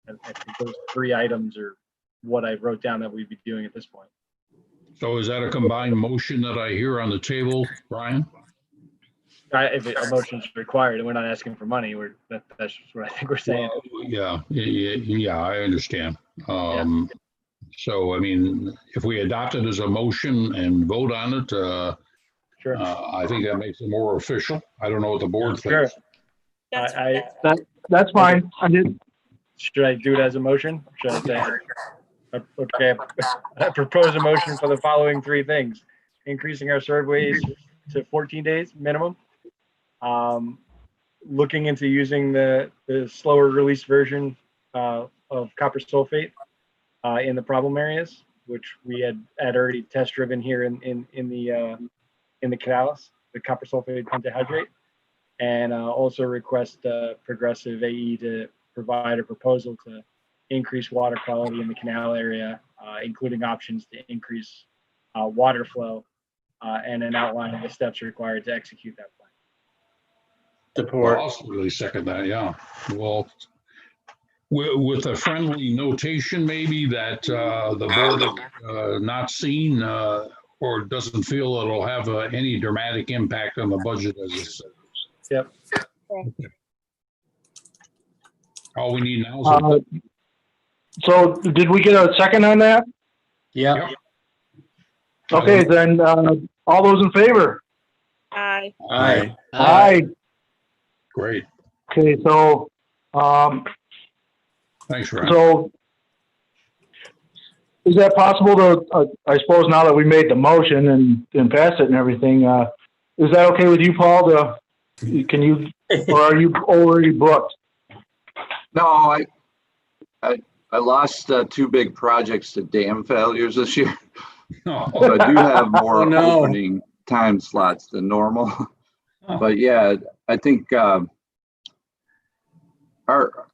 And I think those three items are what I wrote down that we'd be doing at this point. So is that a combined motion that I hear on the table, Brian? If a motion is required and we're not asking for money, that's just what I think we're saying. Well, yeah, I understand. So, I mean, if we adopt it as a motion and vote on it, Sure. I think that makes it more official. I don't know what the board Sure. thinks. That's fine. Should I do it as a motion? Should I say, okay, I propose a motion for the following three things: increasing our surveys to 14 days minimum, looking into using the slower release version of copper sulfate in the problem areas, which we had already test driven here in the Canals, the copper sulfate pentahydrate, and also request Progressive AE to provide a proposal to increase water quality in the canal area, including options to increase water flow, and an outline of the steps required to execute that plan. Support. I'll also really second that, yeah. Well, with a friendly notation maybe that the board has not seen or doesn't feel it'll have any dramatic impact on the budget as it's. Yep. Okay. All we need now is So did we get a second on that? Yeah. Yep. Okay, then all those in favor? Aye. Aye. Aye. Great. Okay, so Thanks, Ryan. so is that possible to, I suppose now that we made the motion and passed it and everything, is that okay with you, Paul? Can you, or are you already booked? No, I lost two big projects to dam failures this year. Oh, So I do have more Oh, no. opening time slots than normal. But yeah, I think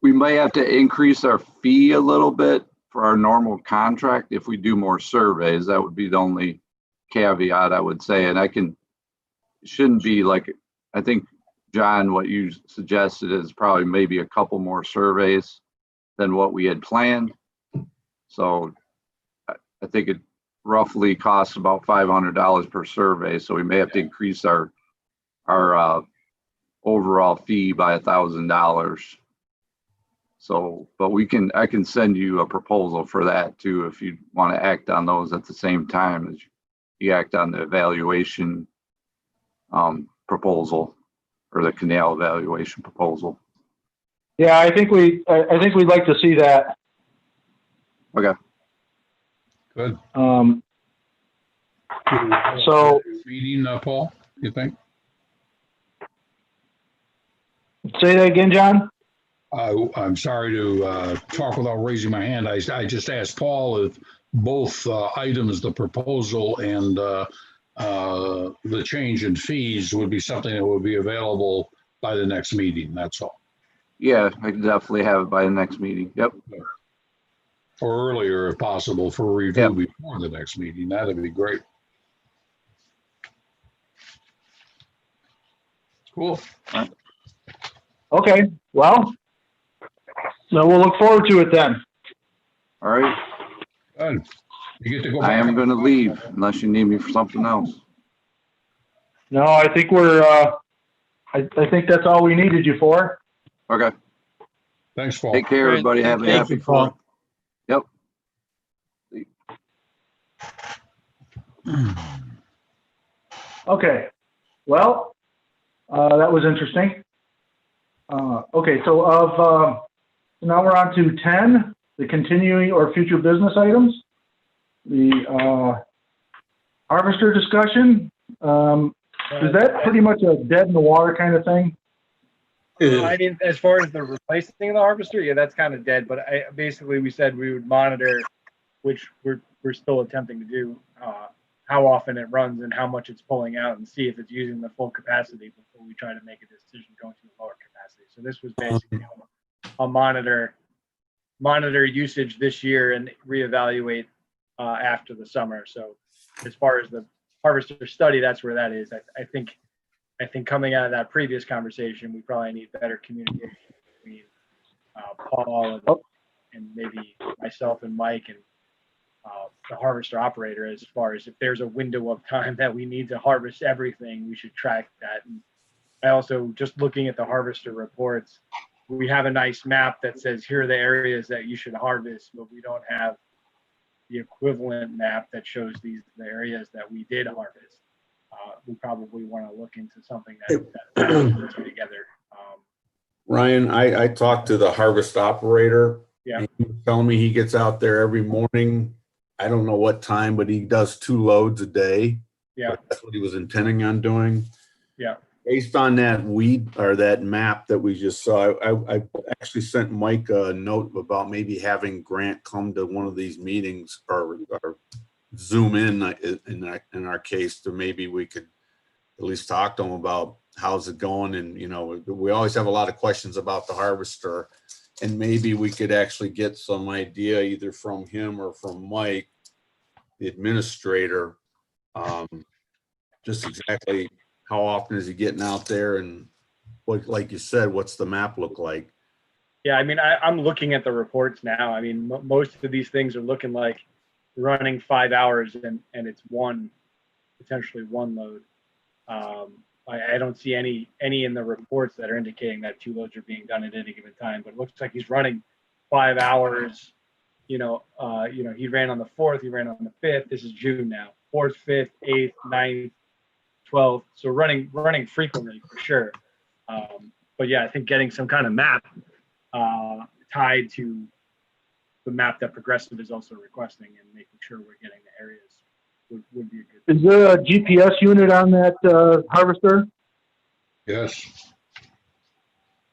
we may have to increase our fee a little bit for our normal contract if we do more surveys. That would be the only caveat I would say. And it shouldn't be like, I think, John, what you suggested is probably maybe a couple more surveys than what we had planned. So I think it roughly costs about $500 per survey. So we may have to increase our overall fee by $1,000. So, but I can send you a proposal for that too, if you want to act on those at the same time as you act on the evaluation proposal or the canal evaluation proposal. Yeah, I think we'd like to see that. Okay. Good. So Meeting, Paul, you think? say that again, John? I'm sorry to talk without raising my hand. I just asked Paul if both items, the proposal and the change in fees, would be something that would be available by the next meeting. That's all. Yeah, I can definitely have it by the next meeting. Yep. Or earlier if possible for review before the next meeting. That'd be great. Cool. Okay, well, so we'll look forward to it then. All right. Good. You get to go I back. am going to leave unless you need me for something else. No, I think we're, I think that's all we needed you for. Okay. Thanks, Paul. Take care, Great. everybody. Have a Thank happy you, Paul. Yep. Okay, well, that was interesting. Okay, so now we're on to 10, the continuing or future business items. The harvester discussion, is that pretty much a dead in the water kind of thing? I mean, as far as the replacing the harvester, yeah, that's kind of dead. But basically we said we would monitor, which we're still attempting to do, how often it runs and how much it's pulling out, and see if it's using the full capacity before we try to make a decision going to the lower capacity. So this was basically a monitor usage this year and reevaluate after the summer. So as far as the harvester study, that's where that is. I think coming out of that previous conversation, we probably need better communication between Paul and maybe myself and Mike and the harvester operator, as far as if there's a window of time that we need to harvest everything, we should track that. And I also, just looking at the harvester reports, we have a nice map that says here are the areas that you should harvest, but we don't have the equivalent map that shows the areas that we did harvest. We probably want to look into something that puts it together. Ryan, I talked to the harvest operator. Yeah. And he was telling me he gets out there every morning. I don't know what time, but he does 2 loads a day. Yeah. That's what he was intending on doing. Yeah. Based on that that map that we just saw, I actually sent Mike a note about maybe having Grant come to one of these meetings or Zoom in our case, to maybe we could at least talk to him about how's it going. And, you know, we always have a lot of questions about the harvester, and maybe we could actually get some idea either from him or from Mike, the administrator, just exactly how often is he getting out there, and what, like you said, what's the map look like? Yeah, I mean, I'm looking at the reports now. I mean, most of these things are looking like running 5 hours and it's potentially one load. I don't see any in the reports that are indicating that 2 loads are being done at any given time, but it looks like he's running 5 hours. He ran on the 4th, he ran on the 5th. This is June now. 4th, 5th, 8th, 9th, 12th. So running frequently for sure. But yeah, I think getting some kind of map tied to the map that Progressive is also requesting and making sure we're getting the areas would be a good thing. Is there a GPS unit on that harvester? Yes.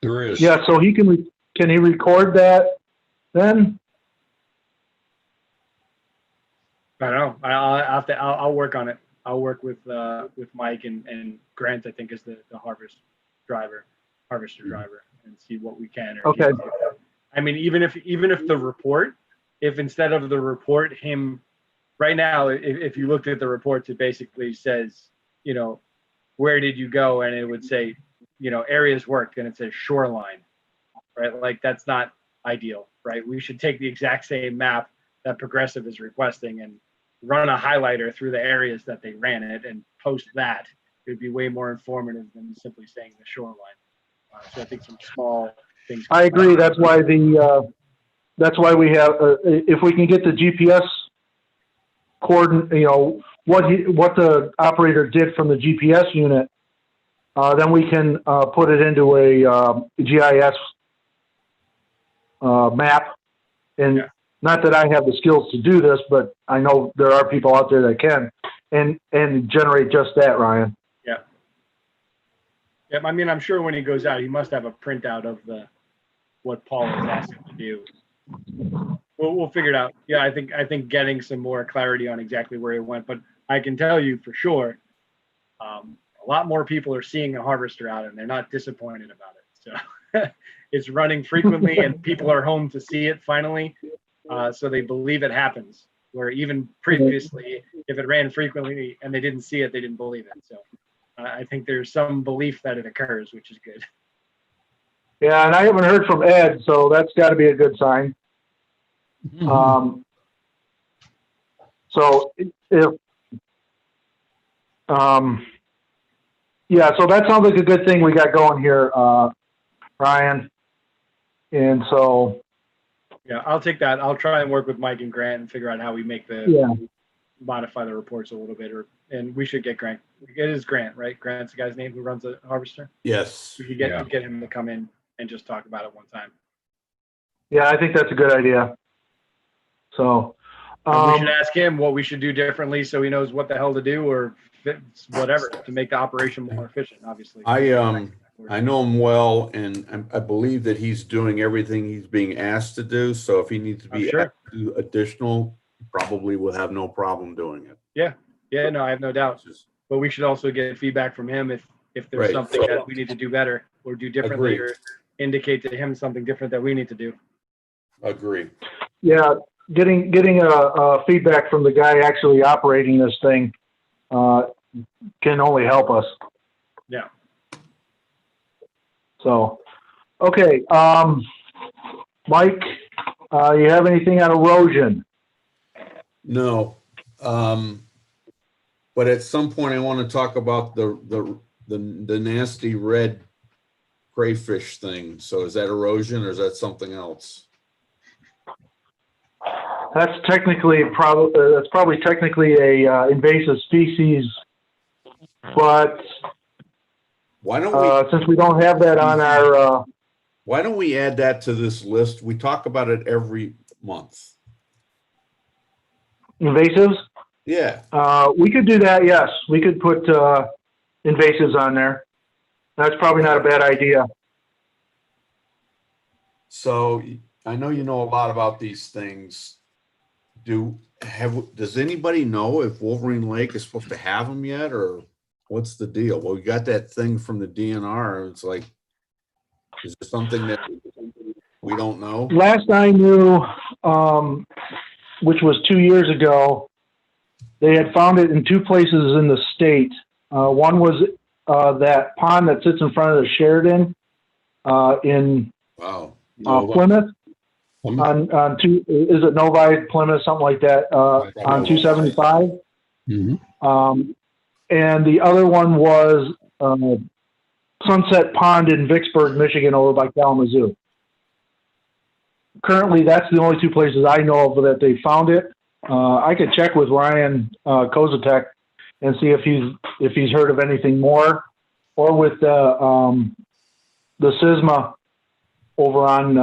There is. Yeah, so can he record that then? I don't know. I'll work on it. I'll work with Mike and Grant, I think, is the harvester driver, and see what we can. Okay. I mean, even if the report, if instead of the report, him right now, if you looked at the reports, it basically says, you know, where did you go? And it would say, you know, areas worked, and it says shoreline, right? Like, that's not ideal, right? We should take the exact same map that Progressive is requesting and run a highlighter through the areas that they ran it and post that. It would be way more informative than simply saying the shoreline. So I think some small things. I agree. That's why that's why we have, if we can get the GPS coordinate, what the operator did from the GPS unit, then we can put it into a GIS map. And not that I have the skills to do this, but I know there are people out there that can, and generate just that, Ryan. Yeah. Yeah. I mean, I'm sure when he goes out, he must have a printout of what Paul has asked him to do. We'll figure it out. Yeah, I think getting some more clarity on exactly where it went, but I can tell you for sure, a lot more people are seeing a harvester out and they're not disappointed about it. So it's running frequently and people are home to see it finally. So they believe it happens, where even previously, if it ran frequently and they didn't see it, they didn't believe it. So I think there's some belief that it occurs, which is good. Yeah, and I haven't heard from Ed, so that's got to be a good sign. So if, yeah, so that sounds like a good thing we got going here, Ryan. And so. Yeah, I'll take that. I'll try and work with Mike and Grant and figure out how we make modify the reports a little bit, and we should get Grant. It is Grant, right? Grant's the guy's name who runs the harvester. Yes. We could get him to come in and just talk about it one time. Yeah, I think that's a good idea. So we should ask him what we should do differently so he knows what the hell to do or whatever to make the operation more efficient, obviously. I know him well, and I believe that he's doing everything he's being asked to do. So if he needs to be asked to do additional, probably will have no problem doing it. Yeah, no, I have no doubt. But we should also get feedback from him if there's something that we need to do better or do differently or indicate to him something different that we need to do. Agree. Yeah, getting a feedback from the guy actually operating this thing can only help us. Yeah. So, okay, Mike, you have anything on erosion? No, but at some point I want to talk about the nasty red crayfish thing. So is that erosion or is that something else? That's probably technically a invasive species, but why don't we, since we don't have that on our, why don't we add that to this list? We talk about it every month. Invasives? Yeah. We could do that. Yes, we could put invasives on there. That's probably not a bad idea. So I know you know a lot about these things. Does anybody know if Wolverine Lake is supposed to have them yet, or what's the deal? Well, we got that thing from the DNR. It's like, is there something that we don't know? Last I knew, which was 2 years ago, they had found it in two places in the state. One was that pond that sits in front of the Sheridan in Plymouth. On two, is it Novi, Plymouth, something like that, on 275. And the other one was Sunset Pond in Vicksburg, Michigan, over by Kalamazoo. Currently, that's the only two places I know of that they found it. I could check with Ryan Kozatek and see if he's heard of anything more, or with the SISMA over on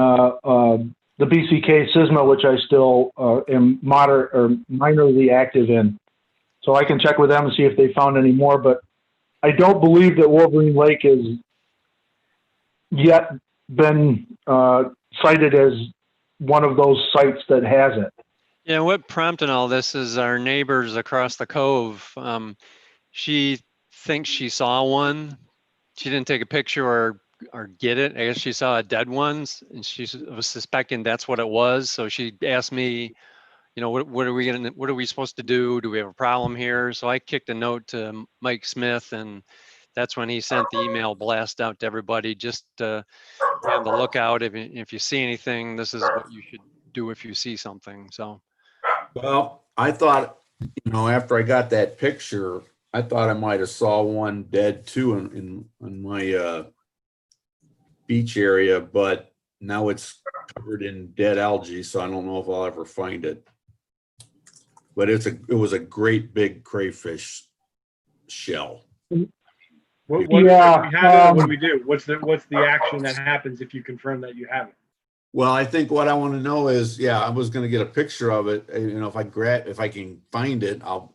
the BCK SISMA, which I still am minorly active in. So I can check with them and see if they found any more, but I don't believe that Wolverine Lake has yet been cited as one of those sites that has it. Yeah, what prompted all this is our neighbors across the cove. She thinks she saw one. She didn't take a picture or get it. I guess she saw a dead one, and she was suspecting that's what it was. So she asked me, what are we supposed to do? Do we have a problem here? So I kicked a note to Mike Smith, and that's when he sent the email blast out to everybody, just to be on the lookout. If you see anything, this is what you should do if you see something. So Well, I thought, after I got that picture, I thought I might have saw one dead too in my beach area, but now it's covered in dead algae, so I don't know if I'll ever find it. But it was a great big crayfish shell. What, Yeah, if we have it, what do we do? What's the action that happens if you confirm that you have it? Well, I think what I want to know is, I was going to get a picture of it. If I can find it, I'll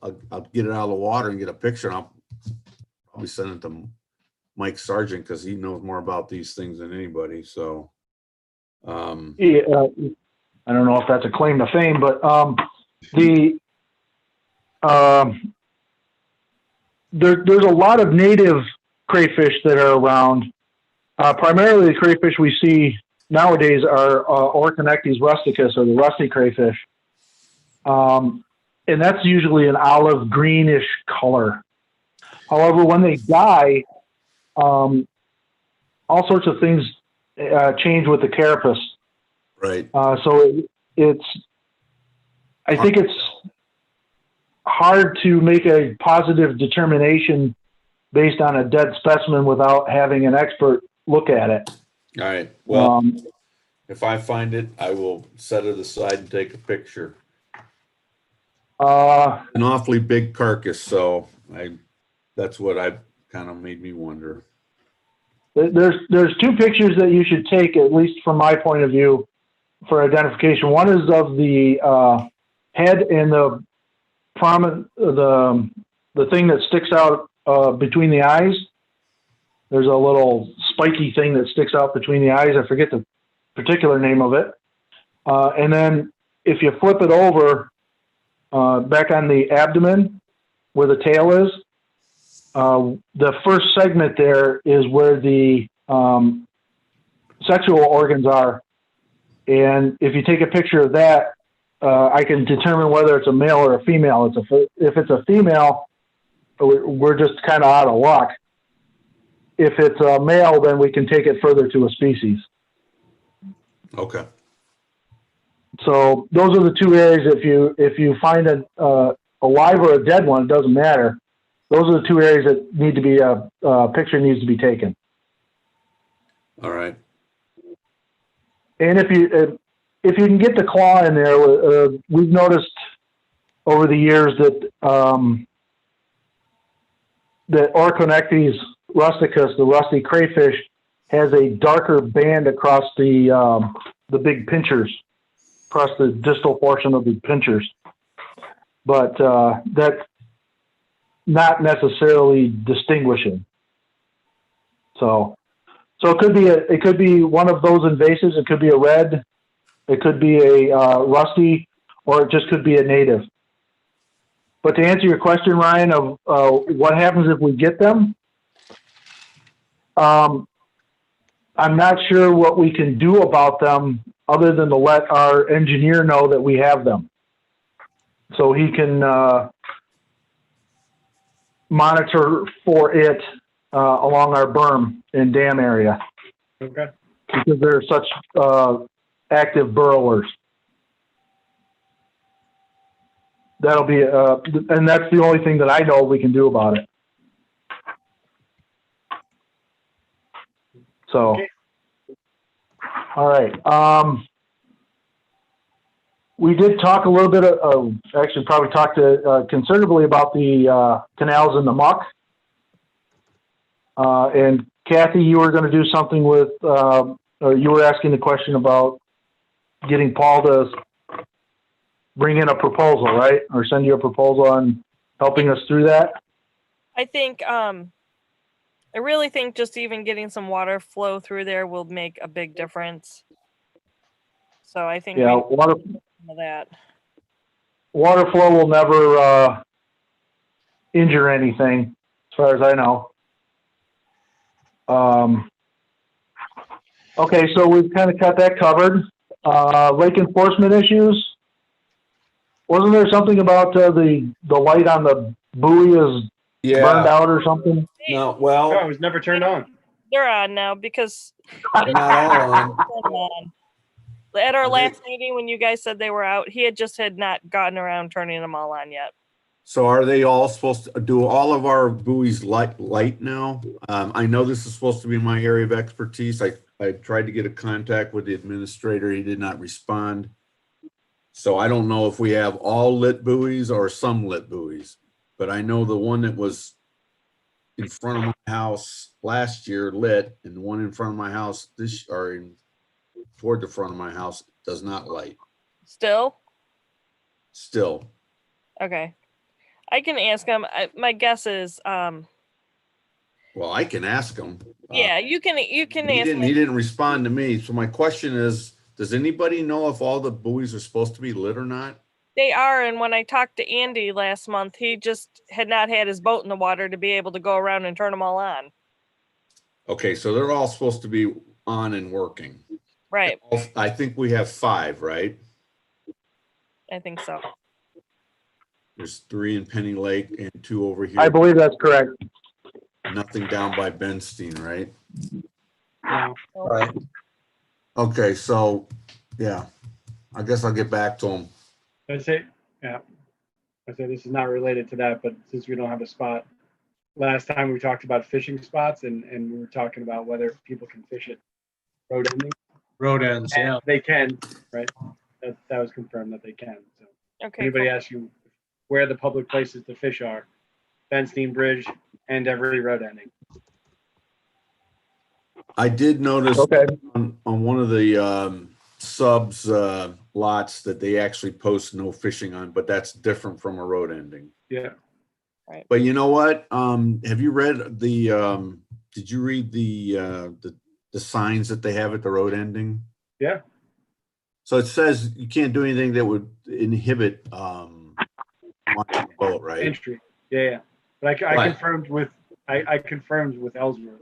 get it out of the water and get a picture, and I'll probably send it to Mike Sargent because he knows more about these things than anybody. So, Yeah, I don't know if that's a claim to fame, but there's a lot of native crayfish that are around. Primarily, the crayfish we see nowadays are Orconectes rusticus, or the rusty crayfish, and that's usually an olive greenish color. However, when they die, all sorts of things change with the carapace. right. So I think it's hard to make a positive determination based on a dead specimen without having an expert look at it. All right. Well, if I find it, I will set it aside and take a picture. An awfully big carcass, so that's what kind of made me wonder. There's two pictures that you should take, at least from my point of view, for identification. One is of the head and the thing that sticks out between the eyes. There's a little spiky thing that sticks out between the eyes. I forget the particular name of it. And then if you flip it over back on the abdomen where the tail is, the first segment there is where the sexual organs are. And if you take a picture of that, I can determine whether it's a male or a female. If it's a female, we're just kind of out of luck. If it's a male, then we can take it further to a species. Okay. So those are the two areas. If you find a live or a dead one, it doesn't matter. Those are the two areas that need to be a picture needs to be taken. All right. And if you can get the claw in there, we've noticed over the years that that Orconectes rusticus, the rusty crayfish, has a darker band across the big pinchers, across the distal portion of the pinchers. But that's not necessarily distinguishing. So it could be one of those invasives. It could be a red, it could be a rusty, or it just could be a native. But to answer your question, Ryan, of what happens if we get them, I'm not sure what we can do about them other than to let our engineer know that we have them, so he can monitor for it along our berm and dam area. Okay. Because they're such active burrowers. That'll be, and that's the only thing that I know we can do about it. So, Okay. All right. We did talk a little bit actually probably talked considerably about the canals and the muck. And Kathy, you were going to do something with, or you were asking the question about getting Paul to bring in a proposal, right? Or send you a proposal on helping us through that? I think, I really think just even getting some water flow through there will make a big difference. So I think Yeah, water flow will never injure anything, as far as I know. Okay, so we've kind of got that covered. Lake enforcement issues. Wasn't there something about the light on the buoy is burned out or something? No, well, No, it was never turned on. they're on now because not all on. At our Are they- last meeting, when you guys said they were out, he had not gotten around turning them all on yet. So are they all supposed to, do all of our buoys light now? I know this is supposed to be my area of expertise. I tried to get a contact with the administrator. He did not respond. So I don't know if we have all lit buoys or some lit buoys, but I know the one that was in front of my house last year lit, and the one in front of my house toward the front of my house does not light Still? still. Okay. I can ask him. My guess is, Well, I can ask him. yeah, you can He ask didn't, him. he didn't respond to me. So my question is, does anybody know if all the buoys are supposed to be lit or not? They are, and when I talked to Andy last month, he just had not had his boat in the water to be able to go around and turn them all on. Okay, so they're all supposed to be on and working. Right. I think we have 5, right? I think so. There's 3 in Penny Lake and 2 over here. I believe that's correct. Nothing down by Benstein, right? No. Right. Okay, so, yeah, I guess I'll get back to him. I say, yeah. I say this is not related to that, but since we don't have a spot, last time we talked about fishing spots and we were talking about whether people can fish at road ending. Road ends, And yeah. they can, right? That was confirmed that they can. So Okay. anybody Cool. asks you where the public places to fish are, Benstein Bridge and every road ending. I did notice Okay. on one of the subs lots that they actually post no fishing on, but that's different from a road ending. Yeah. But you know what? Have you read did you read the signs that they have at the road ending? Yeah. So it says you can't do anything that would inhibit launching the boat, right? Entry. Yeah. But I Right. confirmed with Ellsworth.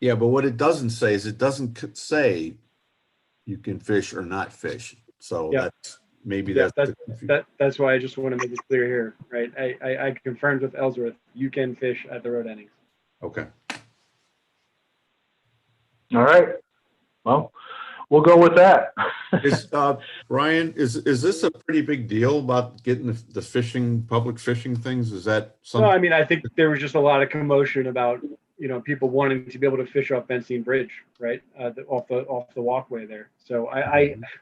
Yeah, but what it doesn't say is it doesn't say you can fish or not fish. So Yeah. that's maybe Yeah, that's that's why I just want to make it clear here, right? I confirmed with Ellsworth, you can fish at the road endings. okay. All right. Well, we'll go with that. Is Ryan, is this a pretty big deal about getting the fishing, public fishing things? Is that No, something? I mean, I think there was just a lot of commotion about, people wanting to be able to fish off Benstein Bridge, right? Off the walkway there. So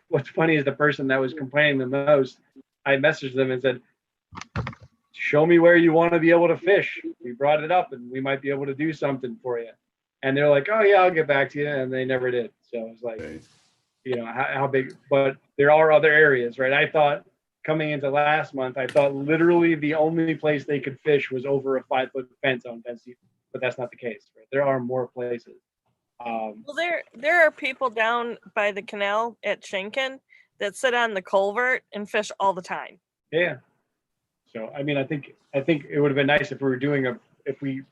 what's funny is the person that was complaining the most, I messaged them and said, show me where you want to be able to fish. We brought it up and we might be able to do something for you. And they're like, oh yeah, I'll get back to you. And they never did. So it was like, Okay. how big, but there are other areas, right? I thought coming into last month, I thought literally the only place they could fish was over a 5-foot fence on Benstein, but that's not the case, right? There are more places. Well, there are people down by the canal at Schenken that sit on the culvert and fish all the time. Yeah. So, I mean, I think it would have been nice if we were if we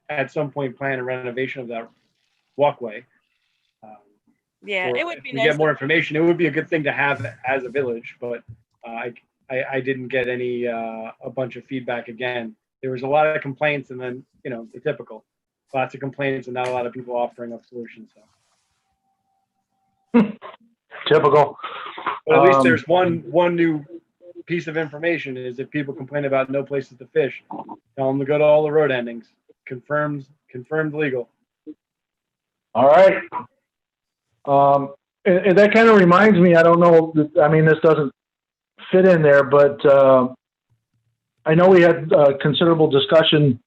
at some point plan a renovation of that walkway. Yeah, Or it would if be we nice. get more information, it would be a good thing to have as a village, but I didn't get a bunch of feedback again. There was a lot of complaints and then, the typical, lots of complaints and not a lot of people offering up solutions. So. Typical. But at least there's one new piece of information is if people complain about no places to fish, tell them to go to all the road endings. Confirmed legal. All right. And that kind of reminds me, I don't know, I mean, this doesn't fit in there, but I know we had considerable discussion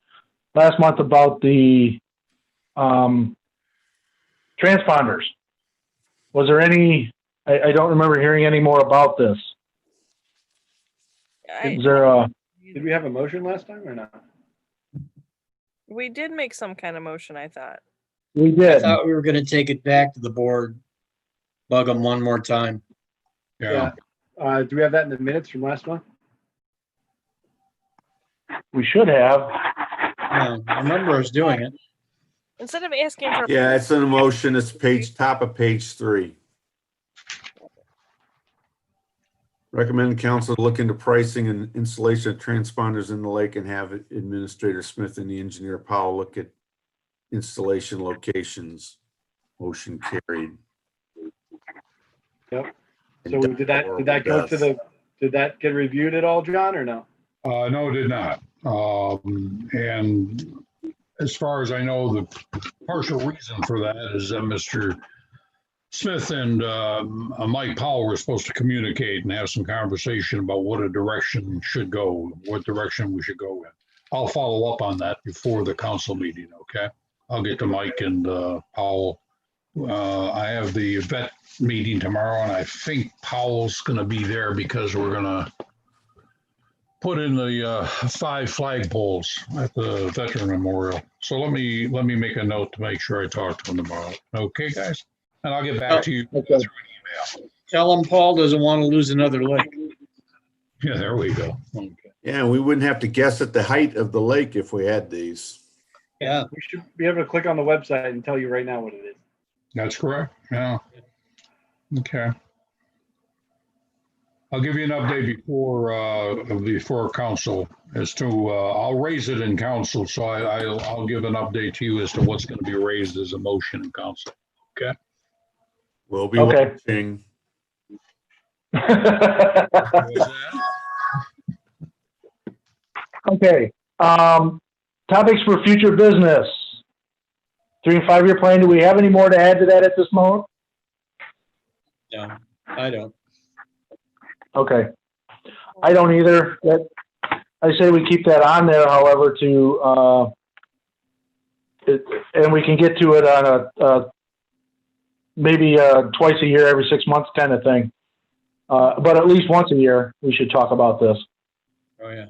last month about the transponders. Was there any, I don't remember hearing any more about this. Is there a, Did we have a motion last time or not? We did make some kind of motion, I thought. we I did. thought we were gonna take it back to the board, bug them one more time. Yeah. Do we have that in the minutes from last month? We should have. I remember us doing it. Instead of asking for Yeah, it's an emotion. It's top of page 3. Recommend council to look into pricing and installation of transponders in the lake and have Administrator Smith and the engineer Powell look at installation locations. Motion carried. Yep. So did that go to did that get reviewed at all, John, or no? No, it did not. And as far as I know, the partial reason for that is that Mr. Smith and Mike Powell were supposed to communicate and have some conversation about what a direction should go, what direction we should go in. I'll follow up on that before the council meeting, okay? I'll get to Mike and Powell. I have the vet meeting tomorrow, and I think Powell's going to be there because we're going to put in the 5 flagpoles at the Veteran Memorial. So let me make a note to make sure I talk to him tomorrow. Okay, guys? And I'll get back to you through an email. Tell him Paul doesn't want to lose another lake. Yeah, there we go. Okay. Yeah, we wouldn't have to guess at the height of the lake if we had these. Yeah. We should be able to click on the website and tell you right now what it is. That's correct. Yeah. Okay. I'll give you an update before council as to, I'll raise it in council. So I'll give an update to you as to what's going to be raised as a motion in council. Okay. We'll be Okay. watching. Okay, topics for future business. 3 and 5 year plan. Do we have any more to add to that at this moment? No, I don't. Okay. I don't either. I say we keep that on there, however, and we can get to it on a maybe twice a year, every 6 months kind of thing. But at least once a year, we should talk about this. Oh, yeah.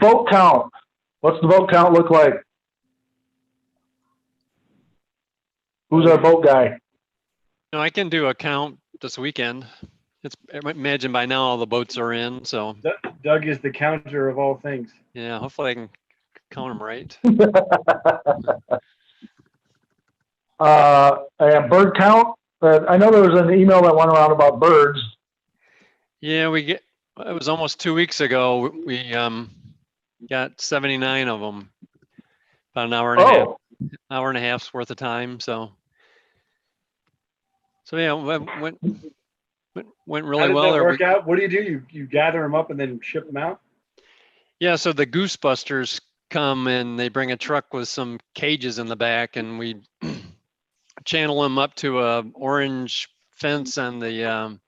Boat count. What's the boat count look like? Who's our boat guy? No, I can do a count this weekend. I imagine by now all the boats are in, so Doug is the counter of all things. yeah, hopefully I can count them right. And bird count. I know there was an email that went around about birds. Yeah, it was almost 2 weeks ago. We got 79 of them, about an hour and a half's worth of time. So yeah, went really How did well. that work out? What do? You gather them up and then ship them out? Yeah, so the goose busters come and they bring a truck with some cages in the back, and we channel them up to a orange fence on the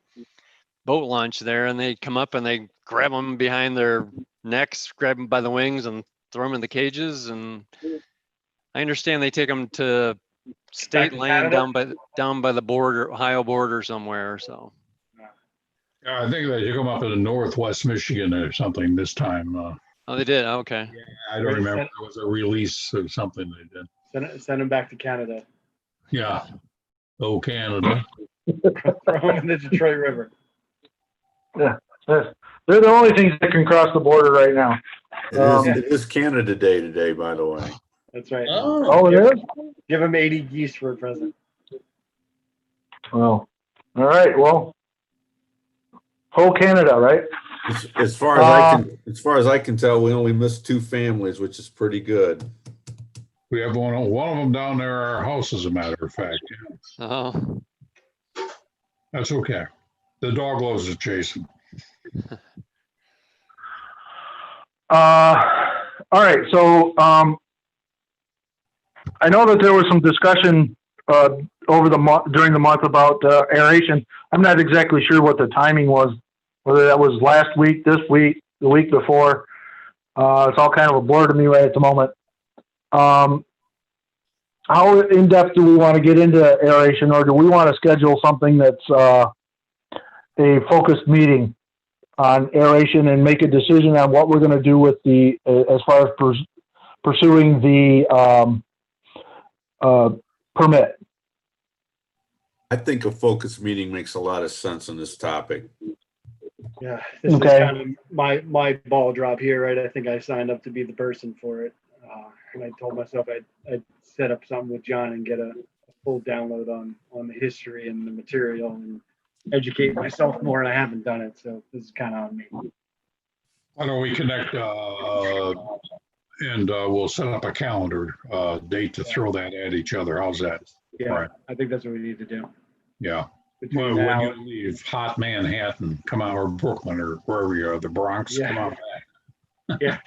boat launch there, and they come up and they grab them behind their necks, grab them by the wings, and throw them in the cages. And I understand they take them to state land down by the border, Ohio border somewhere. So I think they took them up in Northwest Michigan or something this time. oh, they did. Okay. I don't remember. It was a release or something they did. Send them back to Canada. Yeah. Oh, Canada. Throw them in the Detroit River. Yeah, they're the only things that can cross the border right now. It is Canada Day today, by the way. That's right. Oh, it is? Give them 80 geese for a present. Well, all right. Well, whole Canada, right? As far as I can tell, we only missed 2 families, which is pretty good. We have one of them down there at our house, as a matter of fact. Yeah. Oh. That's okay. The dog loves to chase him. All right. So I know that there was some discussion during the month about aeration. I'm not exactly sure what the timing was, whether that was last week, this week, the week before. It's all kind of a blur to me right at the moment. How in depth do we want to get into aeration, or do we want to schedule something that's a focused meeting on aeration and make a decision on what we're going to do with the as far as pursuing the permit? I think a focus meeting makes a lot of sense on this topic. Yeah, this is kind of my ball drop here, right? I think I signed up to be the person for it. And I told myself I'd set up something with John and get a full download on the history and the material and educate myself more, and I haven't done it, so this is kind of on me. Why don't we connect and we'll set up a calendar date to throw that at each other. How's that? Yeah, Right. I think that's what we need to do. Yeah. between Well, now when you and leave hot Manhattan, come out, or Brooklyn, or wherever you are, the Bronx, Yeah. come out back. yeah,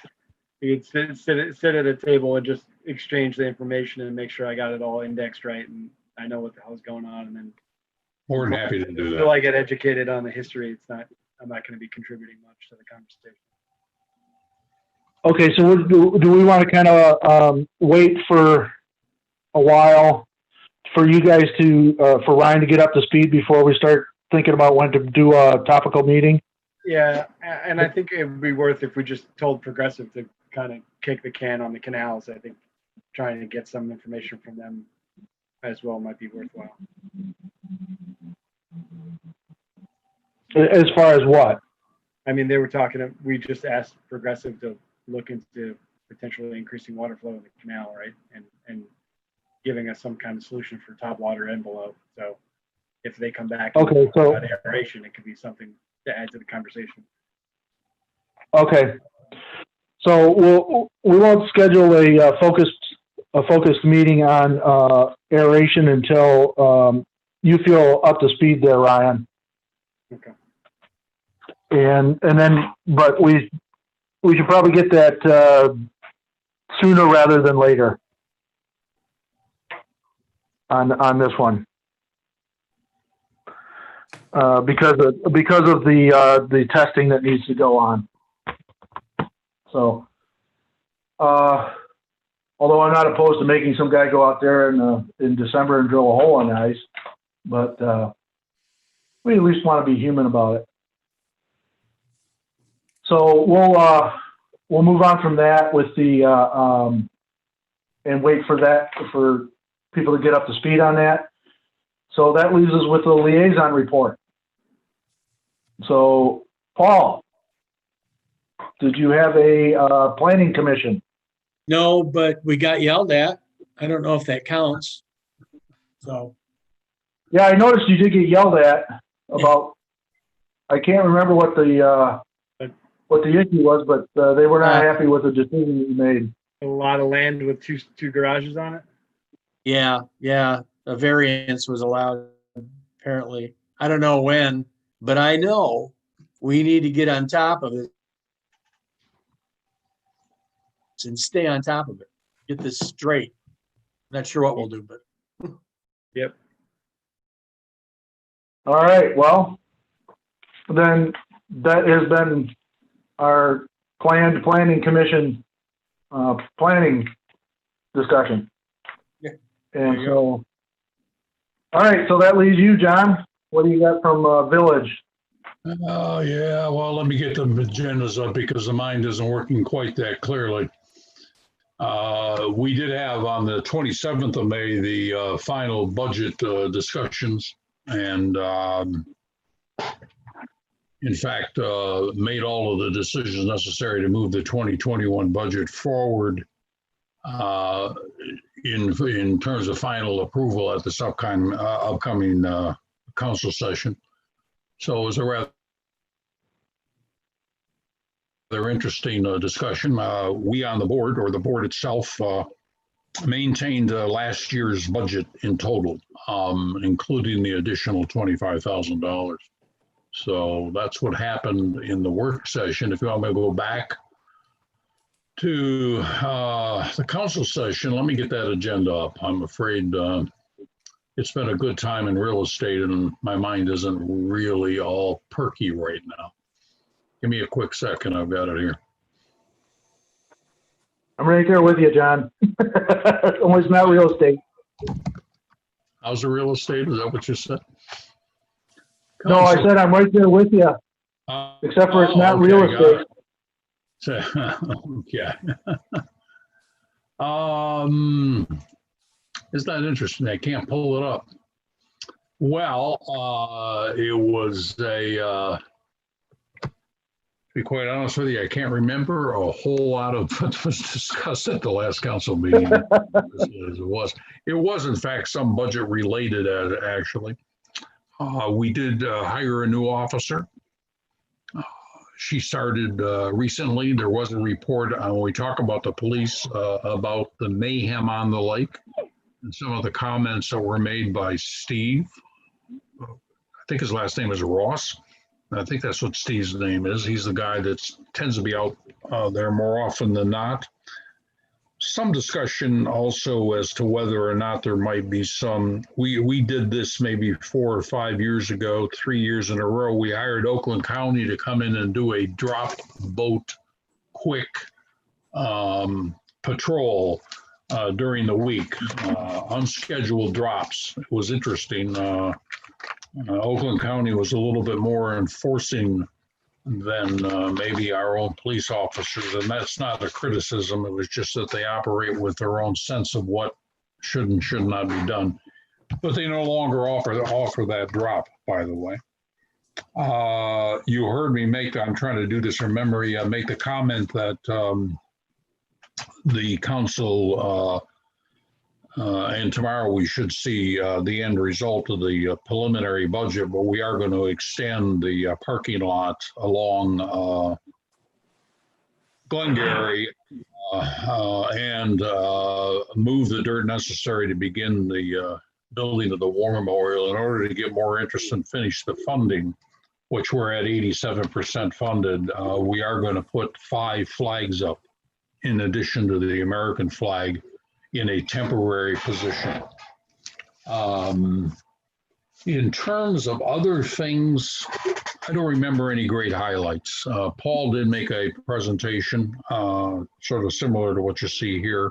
you could sit at a table and just exchange the information and make sure I got it all indexed right and I know what the hell's going on. And then More than happy to do until that. I get educated on the history, I'm not going to be contributing much to the conversation. Okay, so do we want to kind of wait for a while for you guys to, for Ryan to get up to speed before we start thinking about when to do a topical meeting? Yeah, and I think it would be worth if we just told Progressive to kind of kick the can on the canals. I think trying to get some information from them as well might be worthwhile. As far as what? I mean, we just asked Progressive to look into potentially increasing water flow in the canal, right? And giving us some kind of solution for top water and below. So if they come back and Okay, talk so- about aeration, it could be something to add to the conversation. Okay. So we won't schedule a focused meeting on aeration until you feel up to speed there, Ryan. Okay. And then, but we should probably get that sooner rather than later on this one. Because of the testing that needs to go on. So, although I'm not opposed to making some guy go out there in December and drill a hole in the ice, but we at least want to be human about it. So we'll move on from that with the and wait for people to get up to speed on that. So that leaves us with the liaison report. So, Paul, did you have a planning commission? No, but we got yelled at. I don't know if that counts. So, Yeah, I noticed you did get yelled at about. I can't remember what the issue was, but they were not happy with the decision that you made. A lot of land with two garages on it. yeah, a variance was allowed apparently. I don't know when, but I know we need to get on top of it and stay on top of it. Get this straight. Not sure what we'll do, but Yep. All right. Well, then that has been our planning commission planning discussion. Yeah. And There you so, all right. So that leaves you, John. What do you got from Village? Oh, yeah, well, let me get the agendas up because the mind isn't working quite that clearly. We did have on the 27th of May, the final budget discussions and in fact, made all of the decisions necessary to move the 2021 budget forward in terms of final approval at this upcoming council session. So it was a rather interesting discussion. We on the board, or the board itself, maintained last year's budget in total, including the additional $25,000. So that's what happened in the work session. If you want me to go back to the council session, let me get that agenda up. I'm afraid it's been a good time in real estate and my mind isn't really all perky right now. Give me a quick second. I've got it here. I'm right there with you, John. Almost not real estate. How's the real estate? Is that what you said? No, I said I'm right there with you, except for it's not real estate. Yeah. Isn't that interesting? I can't pull it up. Well, it was to be quite honest with you, I can't remember a whole lot of what was discussed at the last council meeting. It was in fact some budget related actually. We did hire a new officer. She started recently. There was a report when we talk about the police about the mayhem on the lake and some of the comments that were made by Steve think his last name is Ross. I think that's what Steve's name is. He's the guy that tends to be out there more often than not. Some discussion also as to whether or not there might be some, we did this maybe 4 or 5 years ago, 3 years in a row. We hired Oakland County to come in and do a drop boat quick patrol during the week, unscheduled drops. It was interesting. Oakland County was a little bit more enforcing than maybe our own police officers, and that's not a criticism. It was just that they operate with their own sense of what should and should not be done. But they no longer offer that drop, by the way. You heard me I'm trying to do this from memory, make the comment that the council, and tomorrow we should see the end result of the preliminary budget, but we are going to extend the parking lot along Glengarry and move the dirt necessary to begin the building of the war memorial in order to get more interest and finish the funding, which we're at 87% funded. We are going to put 5 flags up in addition to the American flag in a temporary position. In terms of other things, I don't remember any great highlights. Paul did make a presentation, sort of similar to what you see here,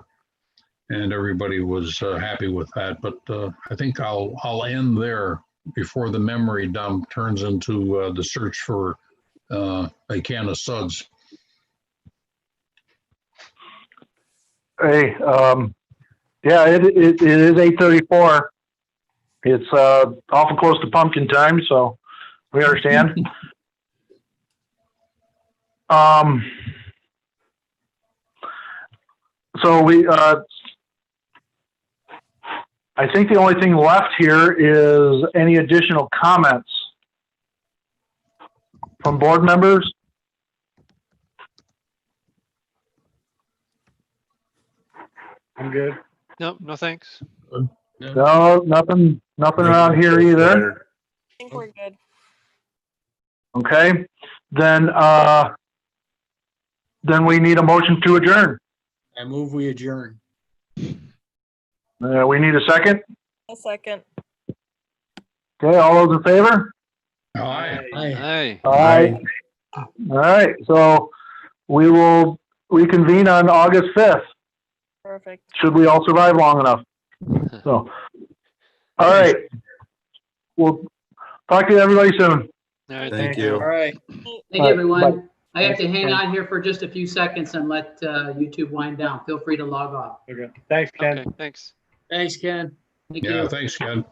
and everybody was happy with that. But I think I'll end there before the memory dump turns into the search for a can of suds. Hey, yeah, it is 8:34. It's awful close to pumpkin time, so we understand. So I think the only thing left here is any additional comments from board members. I'm good. No, no thanks. No, nothing around here either. I think we're good. Okay, then we need a motion to adjourn. I move we adjourn. We need a second. A second. Okay, all those in favor? Aye. Hey. Aye. All right, so we will reconvene on August 5th. Perfect. Should we all survive long enough? So, all right. We'll talk to everybody soon. All right. Thank All you. right. Thank you, everyone. I have to hang on here for just a few seconds and let YouTube wind down. Feel free to log off. Okay. Thanks, Ken. Okay, thanks. Thanks, Ken. Thank Yeah, you. thanks, Ken.